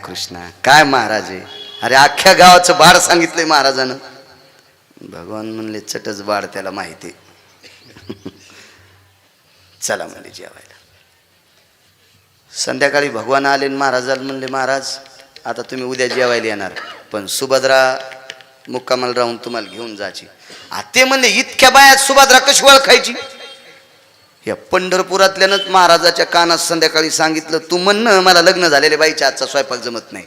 कृष्णा काय महाराज आहे, अरे अख्ख्या गावाचं बाळ सांगितलंय महाराजानं. भगवान म्हणले चटच बाळ त्याला माहिती. चला म्हणले जेवायला. संध्याकाळी भगवान आले महाराजाला म्हणले महाराज आता तुम्ही उद्या जेवायला येणार, पण सुभद्रा मुक्कामाला राहून तुम्हाला घेऊन जायची. ते म्हणले इतक्या बायात सुभद्रा कशी ओळखायची. या पंढरपुरातल्यानंच महाराजाच्या कानात संध्याकाळी सांगितलं तू म्हणणं मला लग्न झालेल्या बाईच्या आजचा स्वयंपाक जमत नाही.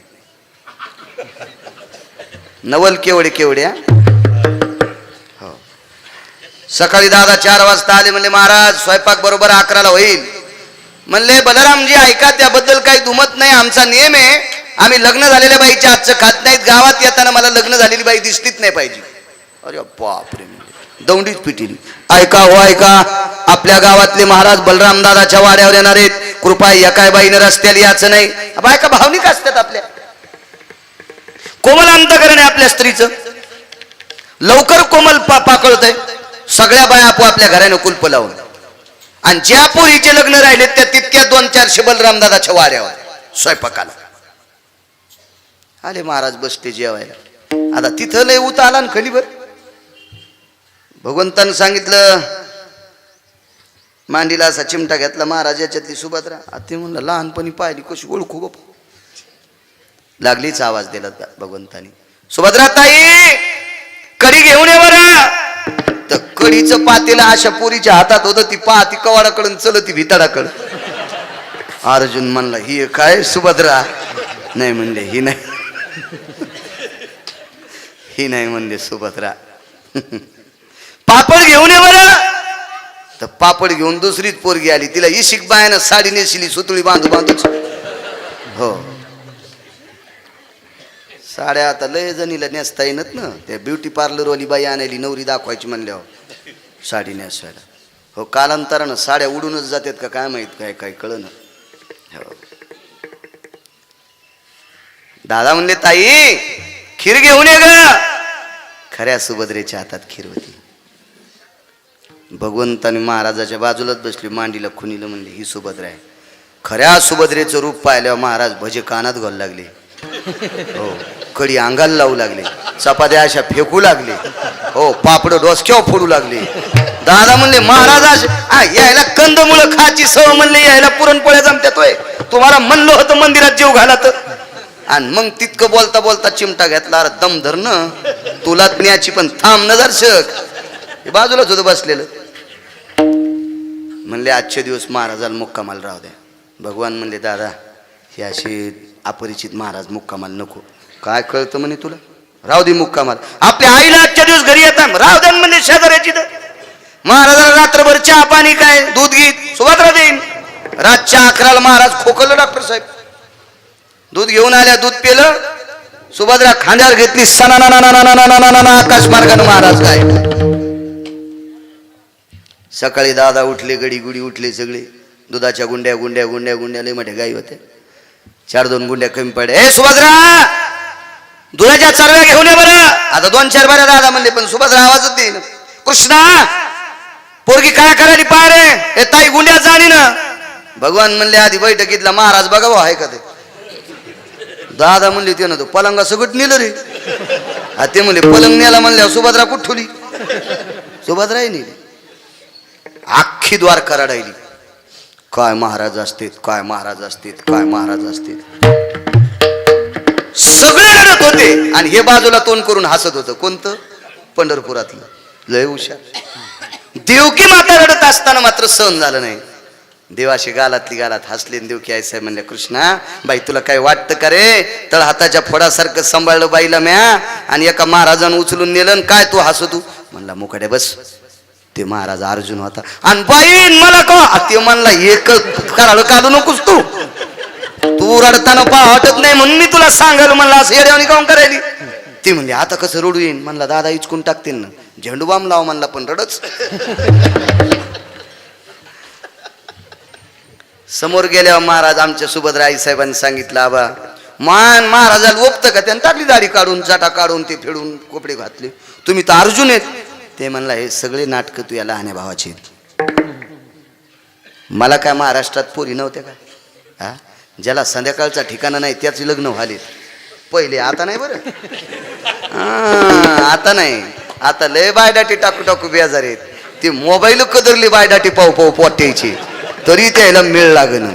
नवल केवढे केवढ्या. हो सकाळी दादा 4 वाजता आले, म्हणले महाराज स्वयंपाक बरोबर 11ला होईल. म्हणले बलरामजी ऐका त्याबद्दल काही दुमत नाही, आमचा नियम आहे आम्ही लग्न झालेल्या बाईच्या आजचं खात नाहीत. गावात येताना मला लग्न झालेली बाई दिसलीच नाही पाहिजे. अरे बापरे दौंडीच पिटीली. ऐका हो ऐका, आपल्या गावातले महाराज बलराम दादाच्या वाड्यावर येणार आहेत, कृपा एकाय बाईने रस्त्याला यायचं नाही. बायका भावनिक असतात, आपल्या कोमल अंतकरण आहे आपल्या स्त्रीचं, लवकर कोमल पाकळतंय. सगळ्या बाया आपोआपल्या घराने कुलप लावून, आणि ज्या पोरीचे लग्न राहिले त्या तितक्या 2-400 बलराम दादाच्या वाड्यावर स्वयंपाकाला आले. महाराज बसते जेवायला. आता तिथं लय उत आला ना खलीवर. भगवंतानं सांगितलं मांडीला असा चिमटा घेतला महाराज याच्यातली सुभद्रा. ते म्हणलं लहानपणी पाहिली कशी ओळखू गप. लागलीच आवाज दिला भगवंतानी, सुभद्रा ताई कडी घेऊन ये बरं. तर कडीचं पातेला अशा पोरीच्या हातात होतं, ती पाहती कवाडाकडून चलती भिताडाकडं. अर्जुन म्हणला ही काय सुभद्रा. नाही म्हणले ही नाही, ही नाही म्हणले सुभद्रा. पापड घेऊन ये बरं. तर पापड घेऊन दुसरीच पोरगी आली, तिला इशिक बायानं साडी नेसली सुतळी बांधू बांधूच. हो साड्या आता लय जणीला नेसता येणार ना, त्या ब्युटी पार्लरवाली बाई आणायली नवरी दाखवायची म्हणल्यावर साडी नेसवायला. हो कालांतरानं साड्या उडूनच जातात का काय माहित, काय काय कळलं ना. हो दादा म्हणले ताई खीर घेऊन ये ग. खऱ्या सुभद्रेच्या हातात खीर होती. भगवंताने महाराजाच्या बाजूलाच बसली, मांडीला खुनीला म्हणले ही सुभद्रा आहे. खऱ्या सुभद्रेचं रूप पाहिल्यावर महाराज भजे कानात घालू लागले. हो कडी अंगाला लावू लागले, चपात्या अशा फेकू लागले. हो पापड डोसक्यावर फोडू लागले. दादा म्हणले महाराज यायला कंदमुळं खायची सव म्हणले, यायला पुरणपोळ्या जमत्यातोय. तुम्हाला म्हणलं होतं मंदिरात जीव घाला तर. आणि मग तितकं बोलता बोलता चिमटा घेतला. अरे दम धर न तुला न्याची, पण थांब न दर्शक. बाजूलाच होतं बसलेलं. म्हणले आजचे दिवस महाराजाला मुक्कामाला राहू द्या. भगवान म्हणले दादा हे असे अपरिचित महाराज मुक्कामाला नको. काय कळतं म्हणे तुला, राहू दे मुक्कामाला. आपल्या आईला आजच्या दिवस घरी येतात राहू द्या म्हणजे शेजाऱ्याची. महाराजाला रात्रभर चहा पाणी काय दूध गीत सुभद्रा देईन. रातच्या 11ला महाराज खोकलं. डॉक्टर साहेब दूध घेऊन आल्या, दूध पेलं. सुभद्रा खांद्यावर घेतली, सना आकाश मार्गाने महाराज काय. सकाळी दादा उठले, गडी गुडी उठले सगळे. दुधाच्या गुंड्या गुंड्या गुंड्या गुंड्या लय मोठ्या गाई होत्या. 4-2 गुंड्या कमी पडे. ए सुभद्रा दुधाच्या चरव्या घेऊन ये बरं. आता 2-4 बाऱ्या दादा म्हणले, पण सुभद्रा आवाजच देईन. कृष्णा पोरगी काय करायली पाय रे. हे ताई गुंड्या जाणी ना. भगवान म्हणले आधी बैठकीतला महाराज बघा भाऊ आहे का ते. दादा म्हणले ते ना तो पलंगा सगट नेलं रे. ते म्हणले पलंग नेला म्हणल्या सुभद्रा कुठ ठुली. सुभद्राही नेली. अख्खी द्वारका रडायली. काय महाराज असतील, काय महाराज असतील, काय महाराज असतील. सगळे रडत होते आणि हे बाजूला तोंड करून हसत होतं. कोणतं पंढरपुरातलं लय हुशार. देवकी माता रडत असताना मात्र सहन झालं नाही. देवाशी गालातली गालात हसले. देवकी आई साहेब म्हणल्या कृष्णा बाई तुला काय वाटतं का रे. तळ हाताच्या फोडासारखं सांभाळलं बाईला म्या, आणि एका महाराजानं उचलून नेलं. काय तू हसतू. म्हणला मुकाड्या बस. ते महाराज अर्जुन होता. आणि बाई मला का ते म्हणला एक कराळ काढू नकोस तू. तू रडताना पहा वाटत नाही म्हणून मी तुला सांगाल म्हणला. असं येड्यावानी काऊन करायली. ती म्हणली आता कसं रडू येईन. म्हणला दादा इचकून टाकतील ना. झेंडू बाम लाव म्हणला, पण रडच. समोर गेल्यावर महाराज आमच्या सुभद्रा आई साहेबांनी सांगितलं आबा मान महाराजाला ओपतं का. त्यानं टाकली दाढी काढून जाटा काढून ते फेडून कपडे घातले. तुम्ही तर अर्जुन आहेत. ते म्हणला हे सगळे नाटकं तू या लहान्या भावाची. मला काय महाराष्ट्रात पोरी नव्हत्या का. हा ज्याला संध्याकाळचा ठिकाणा नाही त्याच लग्न व्हाले पहिले. आता नाही बरं, आता नाही. आता लय बायडाटी टाकू टाकू बेजार आहेत. ती मोबाईल कदरली बायडाटी पाहू पाहू पोट्याची तरी त्याला मिळ लागन.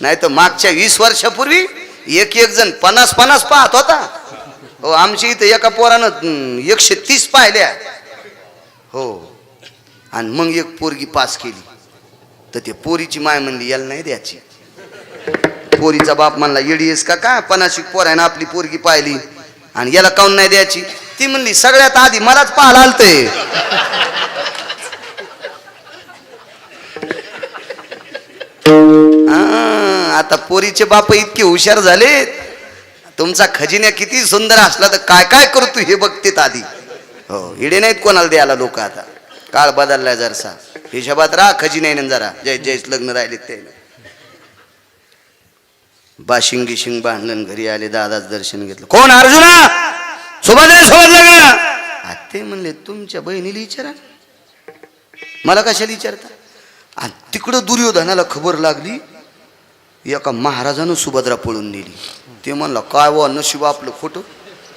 नाही तर मागच्या 20 वर्षापूर्वी एक एक जण 50-50 पाहत होता. हो, आमची इथं एका पोरानं 130 पाहिल्या. हो, आणि मग एक पोरगी पास केली तर ते पोरीची माय म्हणली याला नाही द्यायची. पोरीचा बाप म्हणला येडीस का काय, 50 पोरानं आपली पोरगी पाहिली आणि याला काऊन नाही द्यायची. ती म्हणली सगळ्यात आधी मलाच पाहायला आलतंय. आता पोरीचे बाप इतके हुशार झालेत. तुमचा खजिना किती सुंदर असला तर काय काय करतो हे बघतेत आधी. हो, इडे नाहीत कोणाला द्यायला लोक. आता काळ बदललाय जरसा. हिशोबात राहा खजिन्याने जरा. जय लग्न राहिलेत ते बाशिंगी शिंग बांधलं घरी आले. दादाच दर्शन घेतलं. कोण अर्जुना सुभद्रा सोबत लग्न. ते म्हणले तुमच्या बहिणीला विचारा, मला कशाला विचारता. आणि तिकडं दुर्योधनाला खबर लागली एका महाराजानं सुभद्रा पळून नेली. ते म्हणलं काय व नशीब आपलं खोटं,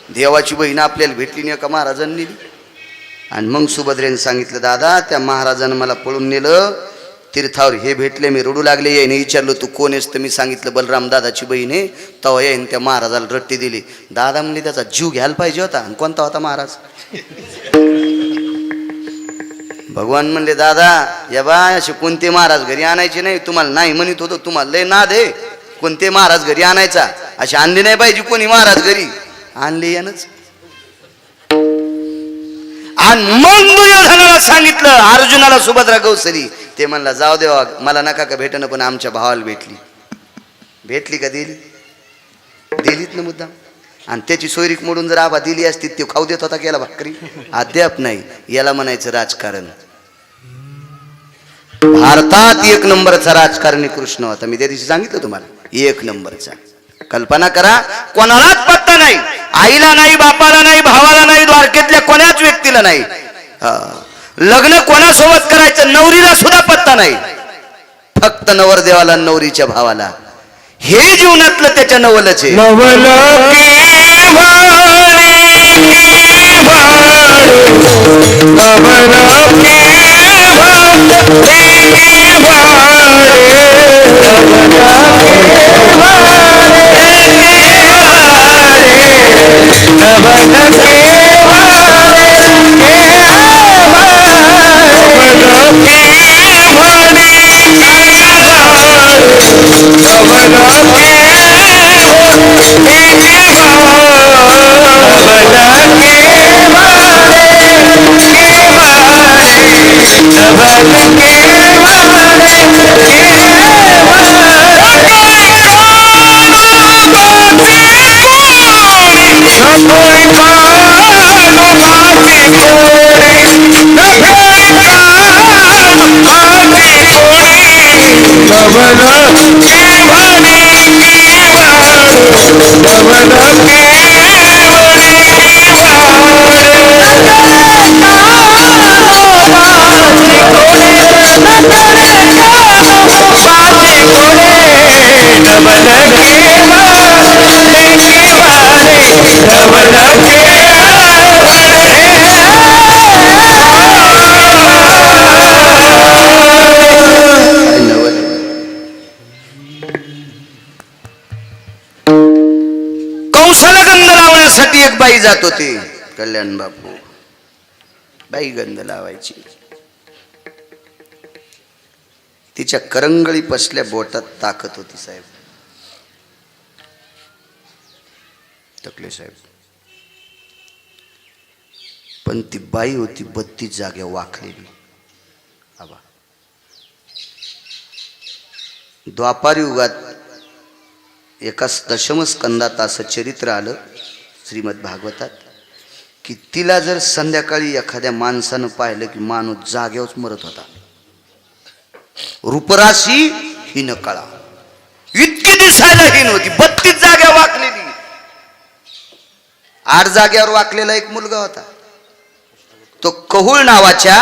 देवाची बहीण आपल्याला भेटली नाही एका महाराजांनी नेली. आणि मग सुभद्रेने सांगितलं दादा त्या महाराजानं मला पळून नेलं, तीर्थावर हे भेटले, मी रडू लागले. याने विचारलं तू कोण आहेस तर मी सांगितलं बलराम दादाची बहीण आहे. तेव्हा याने त्या महाराजाला रट्टी दिली. दादा म्हणले त्याचा जीव घ्यायला पाहिजे होता. आणि कोणता होता महाराज. भगवान म्हणले दादा या बा असे कोणते महाराज घरी आणायचे नाही. तुम्हाला नाही म्हणत होतो, तुम्हाला लय नाद आहे. कोणते महाराज घरी आणायचा, असे आणले नाही पाहिजे कोणी महाराज घरी. आणले यानंच. आणि मग दुर्योधनाला सांगितलं अर्जुनाला सुभद्रा गौसरी. ते म्हणला जाऊ देवा मला नका का भेटणं, पण आमच्या भावाला भेटली. भेटली का दिली, दिलीत ना मुद्दाम. आणि त्याची सोयरीक मोडून जर आबा दिली असती ते खाऊ देत होता केला भाकरी. अद्याप नाही. याला म्हणायचं राजकारण. भारतात 1 नंबरचा राजकारणी कृष्ण होता. मी त्या दिवशी सांगितलं तुम्हाला 1 नंबरचा. कल्पना करा, कोणालाच पत्ता नाही. आईला नाही, बापाला नाही, भावाला नाही, द्वारकेतल्या कोणाच व्यक्तीला नाही. लग्न कोणासोबत करायचं नवरीला सुद्धा पत्ता नाही. फक्त नवरदेवाला नवरीच्या भावाला. हे जीवनातलं त्याच्या नवलच आहे. कंसाला गंध लावण्यासाठी एक बाई जात होती. कल्याण बापू बाई गंध लावायची. तिच्या करंगळी पसल्या बोटात ताकद होती साहेब. टकले साहेब. पण ती बाई होती 32 जाग्या वाकलेली. आबा द्वापार युगात एका दशमस्कंदात असं चरित्र आलं श्रीमद भागवतात की तिला जर संध्याकाळी एखाद्या माणसानं पाहिलं की माणूस जाग्यावरच मरत होता. रूपराशी हीन कळा, इतकी दिसायला हीन होती. 32 जाग्या वाकलेली. 8 जाग्यावर वाकलेला एक मुलगा होता. तो कहुळ नावाच्या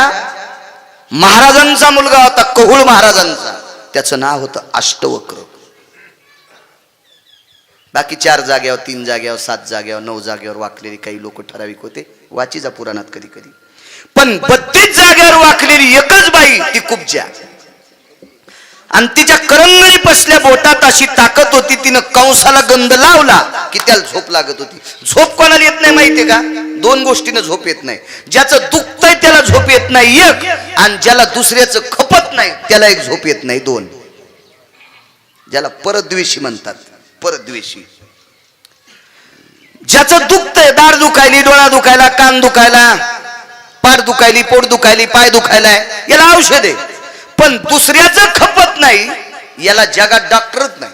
महाराजांचा मुलगा होता. कहुळ महाराजांचा. त्याचं नाव होतं अष्टवक्र. बाकी 4 जाग्यावर, 3 जाग्यावर, 7 जाग्यावर, 9 जाग्यावर वाकलेली काही लोक ठराविक होते, वाचीचा पुराणात कधी कधी. पण 32 जाग्यावर वाकलेली एकच बाई ती कुब्जा. आणि तिच्या करंगळी बसल्या बोटात अशी ताकद होती, तिनं कंसाला गंध लावला की त्याला झोप लागत होती. झोप कोणाला येत नाही माहितीये का? 2 गोष्टीनं झोप येत नाही. ज्याचं दुखतंय त्याला झोप येत नाही एक, आणि ज्याला दुसऱ्याचं खपत नाही त्याला एक झोप येत नाही 2. ज्याला परद्वेषी म्हणतात, परद्वेषी. ज्याचं दुखतंय, दाढ दुखायली, डोळा दुखायला, कान दुखायला, पाठ दुखायली, पोट दुखायली, पाय दुखायलाय, याला औषध आहे. पण दुसऱ्याचं खपत नाही याला जगात डॉक्टरच नाही.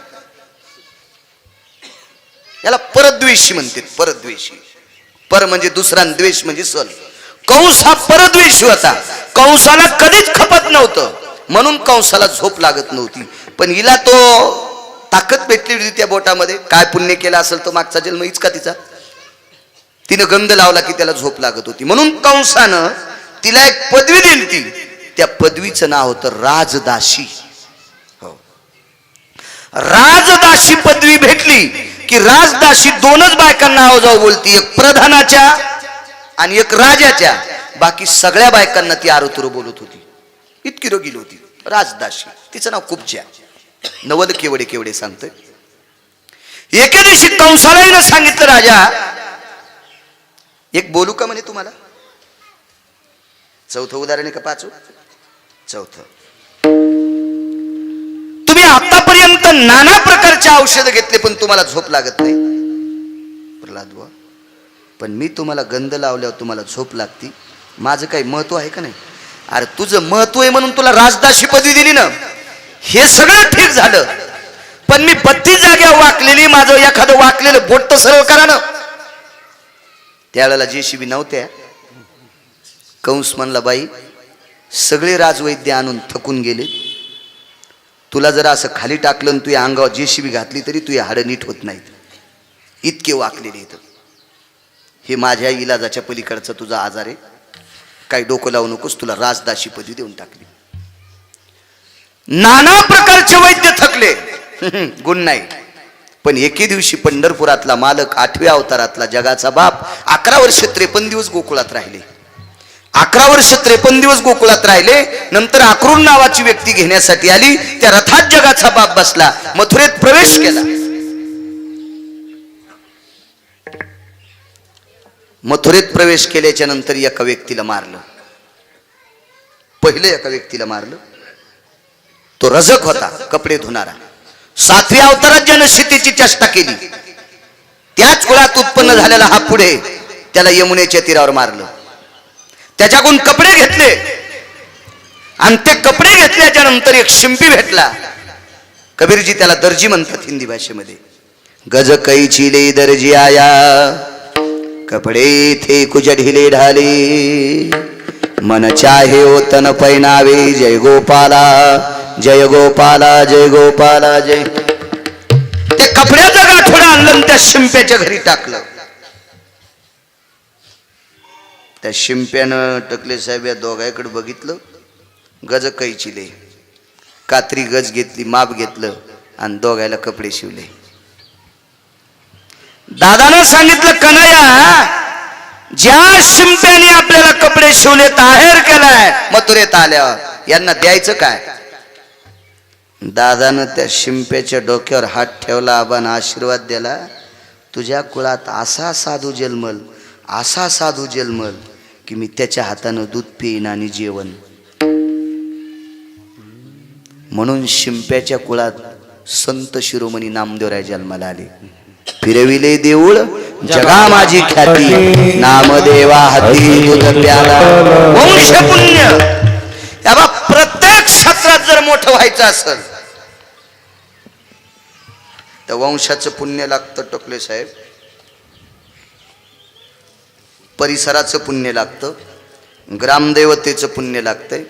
याला परद्वेषी म्हणते, परद्वेषी. पर म्हणजे दुसरा, द्वेष म्हणजे सल. कंस हा परद्वेषी होता. कंसाला कधीच खपत नव्हतं, म्हणून कंसाला झोप लागत नव्हती. पण हिला तो ताकद भेटली होती त्या बोटामध्ये. काय पुण्य केला असेल तो मागचा जन्म हीच का तिचा. तिनं गंध लावला की त्याला झोप लागत होती, म्हणून कंसानं तिला एक पदवी दिली ती. त्या पदवीचं नाव होतं राजदासी. हो, राजदासी पदवी भेटली की राजदासी 2च बायकांना नाव जाऊ बोलती, एक प्रधानाच्या आणि एक राजाच्या. बाकी सगळ्या बायकांना ती आरोतुरो बोलत होती, इतकी रोगील होती राजदासी. तिचं नाव कुब्जा. नवल केवढे केवढे सांगतोय. एके दिवशी कंसालाही सांगितलं, राजा एक बोलू का म्हणे तुम्हाला. 4थं उदाहरण आहे का 5वं? 4थं. तुम्ही आतापर्यंत नाना प्रकारचे औषध घेतले पण तुम्हाला झोप लागत नाही. प्रल्हाद बुवा, पण मी तुम्हाला गंध लावल्यावर तुम्हाला झोप लागती. माझं काही महत्व आहे का नाही? अरे तुझं महत्व आहे म्हणून तुला राजदासी पदवी दिली ना, हे सगळं ठीक झालं. पण मी 32 जाग्यावर वाकलेली, माझं एखादं वाकलेलं बोट तर सरळ करा ना. त्यावेळेला जेसीबी नव्हत्या. कंस म्हणला, बाई सगळे राजवैद्य आणून थकून गेले, तुला जर असं खाली टाकलं आणि तुझ्या अंगावर जेसीबी घातली तरी तुझे हाडं नीट होत नाहीत, इतके वाकलेले इथं. हे माझ्या इलाजाच्या पलीकडचा तुझा आजार आहे, काही डोकं लावू नकोस. तुला राजदासी पदवी देऊन टाकली. नाना प्रकारचे वैद्य थकले, गुण नाही. पण एके दिवशी पंढरपुरातला मालक, 8व्या अवतारातला जगाचा बाप 11 वर्ष 53 दिवस गोकुळात राहिले. 11 वर्ष 53 दिवस गोकुळात राहिले. नंतर आक्रूर नावाची व्यक्ती घेण्यासाठी आली. त्या रथात जगाचा बाप बसला, मथुरेत प्रवेश केला. मथुरेत प्रवेश केल्याच्या नंतर एका व्यक्तीला मारलं. पहिले एका व्यक्तीला मारलं. तो रजक होता, कपडे धुणारा. 7व्या अवतारात ज्यानं शेतीची चेष्टा केली, त्याच कुळात उत्पन्न झालेला हा पुढे त्याला यमुनेच्या तीरावर मारलं. त्याच्याकडून कपडे घेतले आणि ते कपडे घेतल्याच्या नंतर एक शिंपी भेटला. कबीरजी त्याला दर्जी म्हणतात हिंदी भाषेमध्ये. गज कैची ले दर्जी आया, कपडे थे कुछ ढिले ढाले, मन चाहे ओ तन पैनावे, जय गोपाला जय गोपाला जय गोपाला जय. ते कपड्याचा गाठोडा आणलं त्या शिंप्याच्या घरी टाकलं. त्या शिंप्यानं टकले साहेब या दोघांकडे बघितलं. गज कैचिले, कात्री गज घेतली, माप घेतलं आणि दोघायला कपडे शिवले. दादानं सांगितलं, कन्हैया, ज्या शिंप्याने आपल्याला कपडे शिवले आहेर केलाय मथुरेत आल्यावर, यांना द्यायचं काय? दादानं त्या शिंप्याच्या डोक्यावर हात ठेवला, आबानं आशीर्वाद दिला. तुझ्या कुळात असा साधू जन्मल, असा साधू जन्मल की मी त्याच्या हातानं दूध पिईन आणि जेवण. म्हणून शिंप्याच्या कुळात संत शिरोमणी नामदेवराय जन्माला आले. फिरविले देऊळ जगा माझी ख्याती, नामदेवा हाती दूध प्याला. वंश पुण्य. प्रत्येक क्षेत्रात जर मोठं व्हायचं असेल तर वंशाचं पुण्य लागतं टोकले साहेब, परिसराचं पुण्य लागतं, ग्रामदेवतेचं पुण्य लागतंय,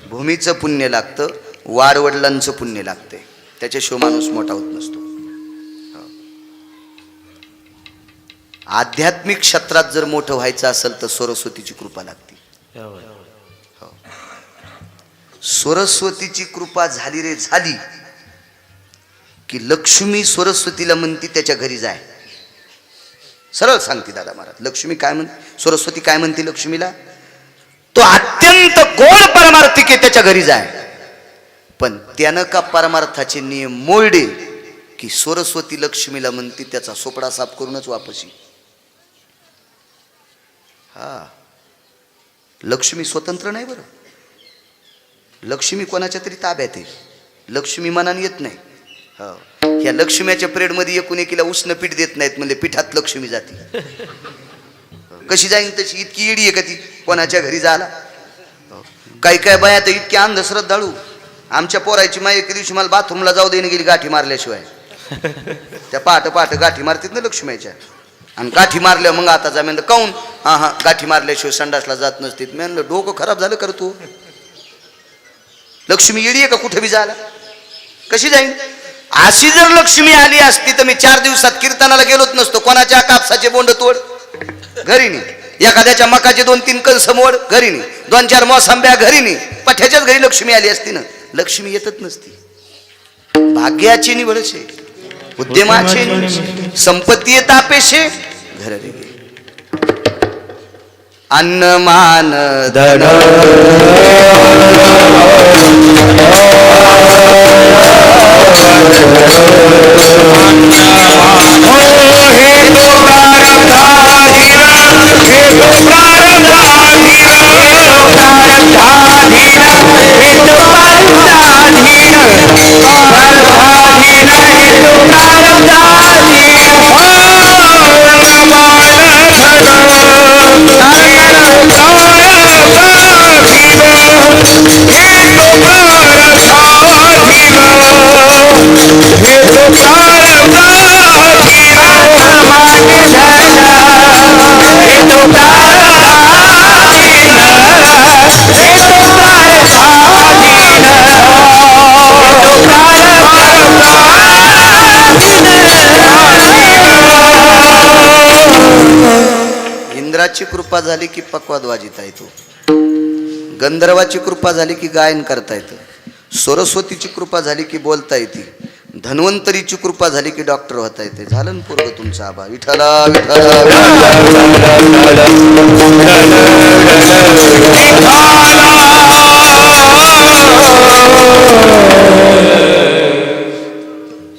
भूमीचं पुण्य लागतं, वाडवडिलांचं पुण्य लागतंय. त्याच्याशिवाय माणूस मोठा होत नसतो. आध्यात्मिक क्षेत्रात जर मोठं व्हायचं असेल तर सरस्वतीची कृपा लागते. सरस्वतीची कृपा झाली रे झाली की लक्ष्मी सरस्वतीला म्हणती त्याच्या घरी जाय. सरळ सांगते दादा महाराज. लक्ष्मी काय म्हणते, सरस्वती काय म्हणते लक्ष्मीला, तो अत्यंत गोड परमार्थिक आहे, त्याच्या घरी जाय. पण त्यानं का परमार्थाचे नियम मोडले की सरस्वती लक्ष्मीला म्हणते त्याचा सोपडा साफ करूनच वापसी. हा, लक्ष्मी स्वतंत्र नाही बरं. लक्ष्मी कोणाच्या तरी ताब्यात आहे. लक्ष्मी मनाने येत नाही. हो, ह्या लक्ष्मीच्या पिरियडमध्ये एकूण एकीला उष्ण पीठ देत नाहीत, म्हणजे पिठात लक्ष्मी जाते. कशी जाईन तशी, इतकी येडी आहे का ती कोणाच्या घरी जायला. काही काय बाया तर इतकी अंधश्रद्धाळू. आमच्या पोरायची माई एके दिवशी मला बाथरूमला जाऊ देणे गेली गाठी मारल्याशिवाय. त्या पहाट गाठी मारतात ना लक्ष्मीच्या, आणि गाठी मारल्या मग आता जा म्हणलं काऊन, हा गाठी मारल्याशिवाय संडासला जात नसते. मी म्हणलं डोकं खराब झालं कर तू. लक्ष्मी येडी आहे का कुठे बी जायला, कशी जाईन. अशी जर लक्ष्मी आली असती तर मी 4 दिवसात कीर्तनाला गेलोच नसतो. कोणाच्या कापसाचे बोंड तोड घरी नाही, एखाद्याच्या मकाचे 2-3 कणस मोड घरी नाही, 2-4 मोसंब्या घरी नाही. पठ्याच्याच घरी लक्ष्मी आली असती ना. लक्ष्मी येतच नसती. भाग्याची निवडशे, उद्यमाचे, संपत्ती तापेशे, घर रे अन्न मान धन इंद्राची कृपा झाली की पक्वाद वाजिता येतो, गंधर्वाची कृपा झाली की गायन करता येतं, सरस्वतीची कृपा झाली की बोलता येते, धन्वंतरीची कृपा झाली की डॉक्टर होता येते. झालं ना पोरग तुमचा आबा. विठ्ठला विठ्ठला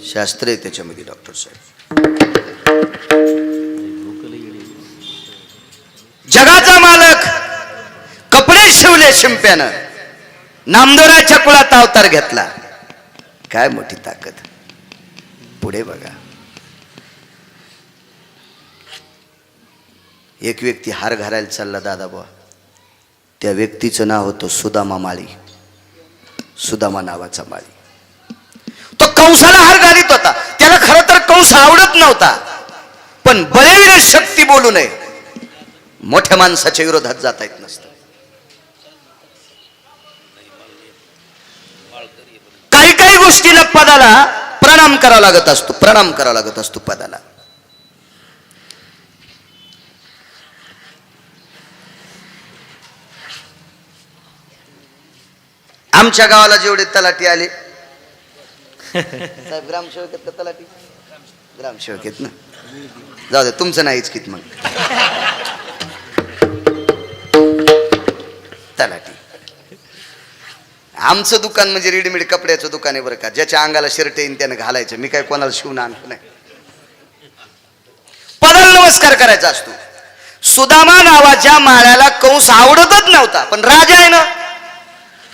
शास्त्र आहे त्याच्यामध्ये डॉक्टर साहेब. जगाचा मालक कपडे शिवले शिंप्यानं, नामदेवराच्या कुळात अवतार घेतला. काय मोठी ताकद. पुढे बघा, एक व्यक्ती हार घालायला चालला दादाबा. त्या व्यक्तीचं नाव होतं सुदामा माळी. सुदामा नावाचा माळी. तो कंसाला हार घालीत होता. त्याला खरं तर कंस आवडत नव्हता, पण बळीवीर शक्ती बोलू नये, मोठ्या माणसाच्या विरोधात जाता येत नसतं. काही गोष्टीला पदाला प्रणाम करावा लागत असतो, प्रणाम करावा लागत असतो पदाला. आमच्या गावाला जेवढे तलाठी आले, साहेब ग्रामसेवक आहेत का तलाठी? ग्रामसेवक आहेत ना, जाऊ दे तुमचं नाहीच कित. मग तलाठी. आमचं दुकान म्हणजे रेडीमेड कपड्याचं दुकान आहे बरं का. ज्याच्या अंगाला शर्ट येईन त्यानं घालायचं. मी काय कोणाला शिवून आणतो नाही. पदाला नमस्कार करायचा असतो. सुदामा नावाच्या माळ्याला कंस आवडतच नव्हता, पण राजा आहे ना,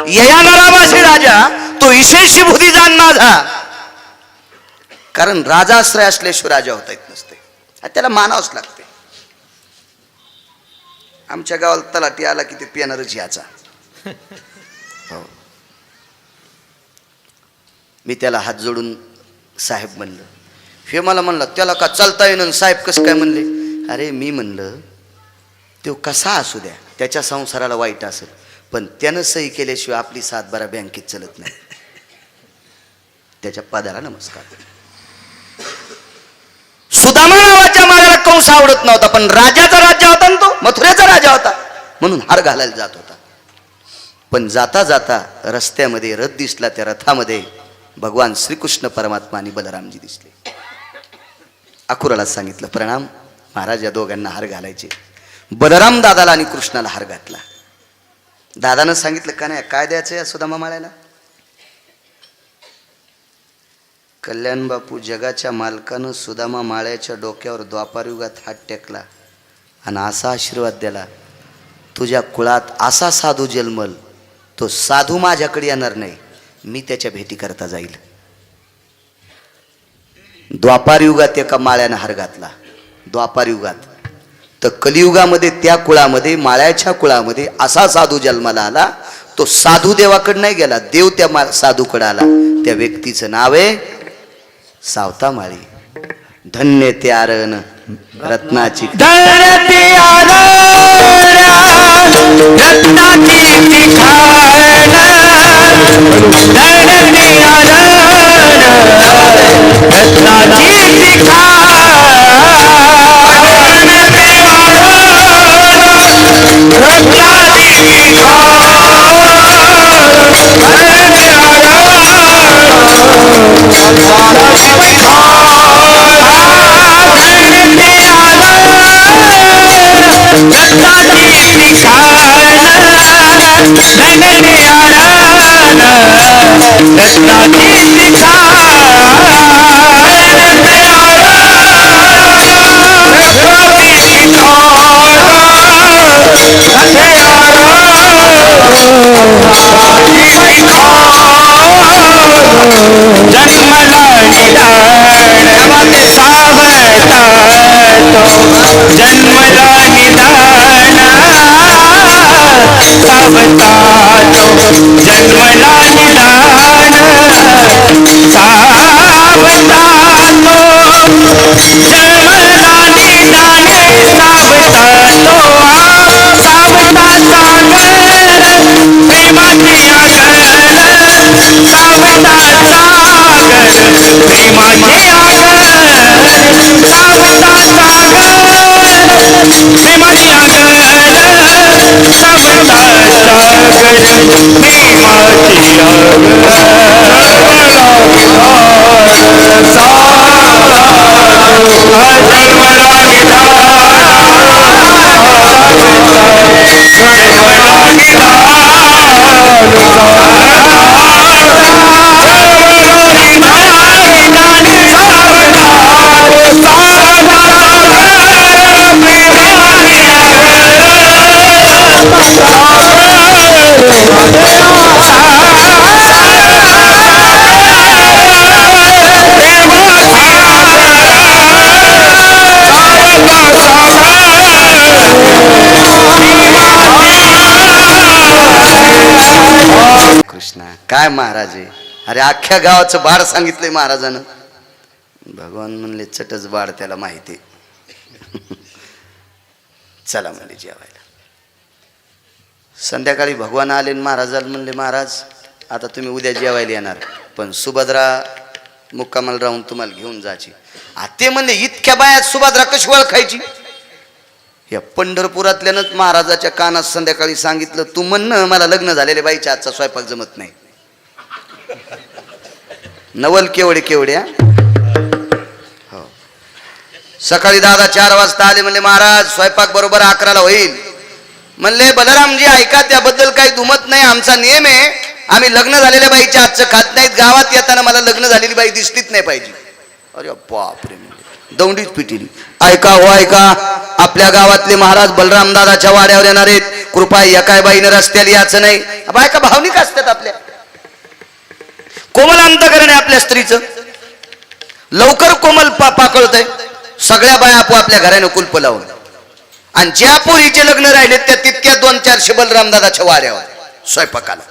यया नरावासी राजा, तो ईशेशी बुद्धी जाण माझा. कारण राजाश्रय असल्याशिवाय राजा होता येत नसते, त्याला मानावंच लागते. आमच्या गावाला तलाठी आला की ते पिणारच याचा. हो, मी त्याला हात जोडून साहेब म्हणलं. हे मला म्हणलं त्याला का चालता येईन, साहेब कसं काय म्हणले. अरे मी म्हणलं तो कसा असू द्या, त्याच्या संसाराला वाईट असेल, पण त्यानं सही केल्याशिवाय आपली 7-12 बँकेत चलत नाही. त्याच्या पदाला नमस्कार. सुदामा नावाच्या माळ्याला कंस आवडत नव्हता, पण राजाचा राज्य होता ना, तो मथुरेचा राजा होता, म्हणून हार घालायला जात होता. पण जाता जाता रस्त्यामध्ये रथ दिसला. त्या रथामध्ये भगवान श्रीकृष्ण परमात्मा आणि बलरामजी दिसले. अकुराला सांगितलं प्रणाम. महाराज या दोघांना हार घालायचे. बलराम दादाला आणि कृष्णाला हार घातला. दादानं सांगितलं का नाही काय द्यायचं या सुदामा माळ्याला. कल्याण बापू जगाच्या मालकानं सुदामा माळ्याच्या डोक्यावर द्वापारयुगात हात टेकला आणि असा आशीर्वाद दिला, तुझ्या कुळात असा साधू जन्मल, तो साधू माझ्याकडे येणार नाही, मी त्याच्या भेटी करता जाईल. द्वापार युगात एका माळ्यानं हार घातला. द्वापार युगात तर कलियुगामध्ये त्या कुळामध्ये माळ्याच्या कुळामध्ये असा साधू जन्माला आला, तो साधू देवाकडे नाही गेला, देव त्या साधूकडे आला. त्या व्यक्तीचं नाव आहे सावता माळी. धन्य त्यारण रत्नाची काय महाराज आहे. अरे अख्ख्या गावाचं बाळ सांगितलंय महाराजानं. भगवान म्हणले चटच बाळ त्याला माहिती. चला म्हणले जेवायला. संध्याकाळी भगवान आले महाराजाला म्हणले, महाराज आता तुम्ही उद्या जेवायला येणार, पण सुभद्रा मुक्कामाला राहून तुम्हाला घेऊन जायची. ते म्हणले इतक्या बायात सुभद्रा कशी ओळखायची. या पंढरपुरातल्यानंच महाराजाच्या कानात संध्याकाळी सांगितलं, तू म्हणणं मला लग्न झालेल्या बाईच्या आजचा स्वयंपाक जमत नाही. नवल केवढे केवढ्या. हो. सकाळी दादा 4 वाजता आले. म्हणले महाराज स्वयंपाक बरोबर 11ला होईल. म्हणले बलरामजी ऐका, त्याबद्दल काही दुमत नाही, आमचा नियम आहे, आम्ही लग्न झालेल्या बाईच्या आजचं खात नाहीत. गावात येताना मला लग्न झालेली बाई दिसलीच नाही पाहिजे. अरे बापरे, दौंडीच पिटिली. ऐका हो ऐका, आपल्या गावातले महाराज बलराम दादाच्या वाड्यावर येणार आहेत, कृपा एकाय बाईनं रस्त्याला यायचं नाही. बायका भावनिक असतात आपल्या. कोमल अंतकरण आहे आपल्या स्त्रीचं, लवकर कोमल पाकळतय. सगळ्या बाया आपल्या घराने कुलप लावून, आणि ज्या पोरीचे लग्न राहिले त्या तितक्या 200-400 बलराम दादाच्या वाड्यावर स्वयंपाकाला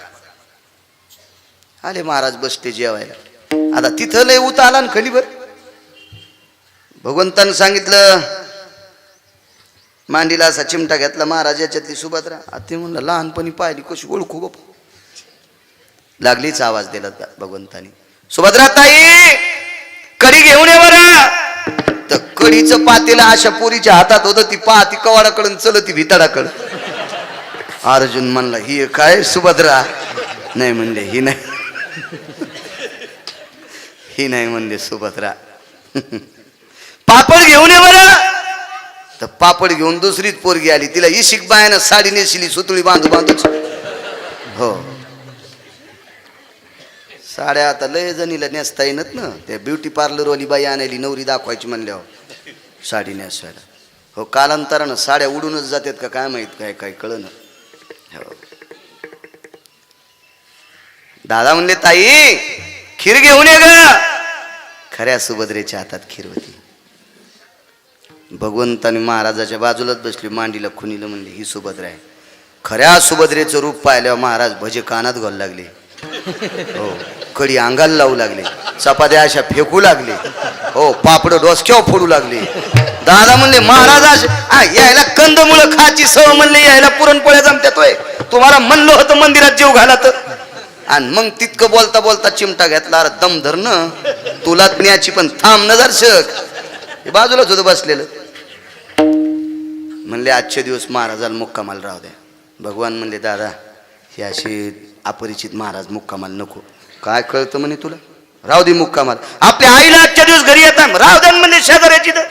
आले. महाराज बसते जेवायला. आता तिथं लय उत आला ना खलीवर. भगवंतानं सांगितलं, मांडीला असा चिमटा घेतला महाराज, याच्यातली सुभद्रा. ते म्हणलं लहानपणी पाहिली, कशी ओळखू गप. लागलीच आवाज दिला भगवंतानी, सुभद्रा ताई कडी घेऊन ये बरं. तर कडीचं पातेला अशा पोरीच्या हातात होतं. ती पाहती कवाडाकडून चलती भिताडाकडं. अर्जुन म्हणला ही काय सुभद्रा. नाही म्हणले ही नाही. ही नाही म्हणले सुभद्रा. पापड घेऊन ये बरं. तर पापड घेऊन दुसरीच पोरगी आली. तिला इशिक बायानं साडी नेसली सुतळी बांधू बांधूच. हो, साड्या आता लय जणीला नेसता येणार ना. त्या ब्युटी पार्लरवाली बाई आणायली नवरी दाखवायची म्हणल्यावर साडी नेसवायला. हो, कालांतरानं साड्या उडूनच जातात का काय माहित, काय काय कळलं. हो, दादा म्हणले ताई खीर घेऊन ये ग. खऱ्या सुभद्रेच्या हातात खीर होती. भगवंताने महाराजाच्या बाजूलाच बसली, मांडीला खुनीला म्हणले ही सुभद्रा आहे. खऱ्या सुभद्रेचं रूप पाहिल्यावर महाराज भजे कानात घालू लागले. हो, कडी अंगाला लावू लागले, चपात्या अशा फेकू लागले. हो, पापड डोसक्यावर फोडू लागले. दादा म्हणले महाराज यायला कंदमुळं खायची सव म्हणले, यायला पुरणपोळ्या जमत्यातोय. तुम्हाला म्हणलं होतं मंदिरात जीव घाला तर. आणि मग तितकं बोलता बोलता चिमटा घेतला. अरे दम धर न, तुला न्याची पण थांब न दर्शक. हे बाजूलाच होतं बसलेलं. म्हणले आजचे दिवस महाराजाला मुक्कामाला राहू द्या. भगवान म्हणले दादा हे असे अपरिचित महाराज मुक्कामाला नको. काय कळतं म्हणे तुला, राहू दे मुक्कामाला. आपल्या आईला आजच्या दिवस घरी येतात राहू द्या म्हणजे शेजाऱ्याची. तर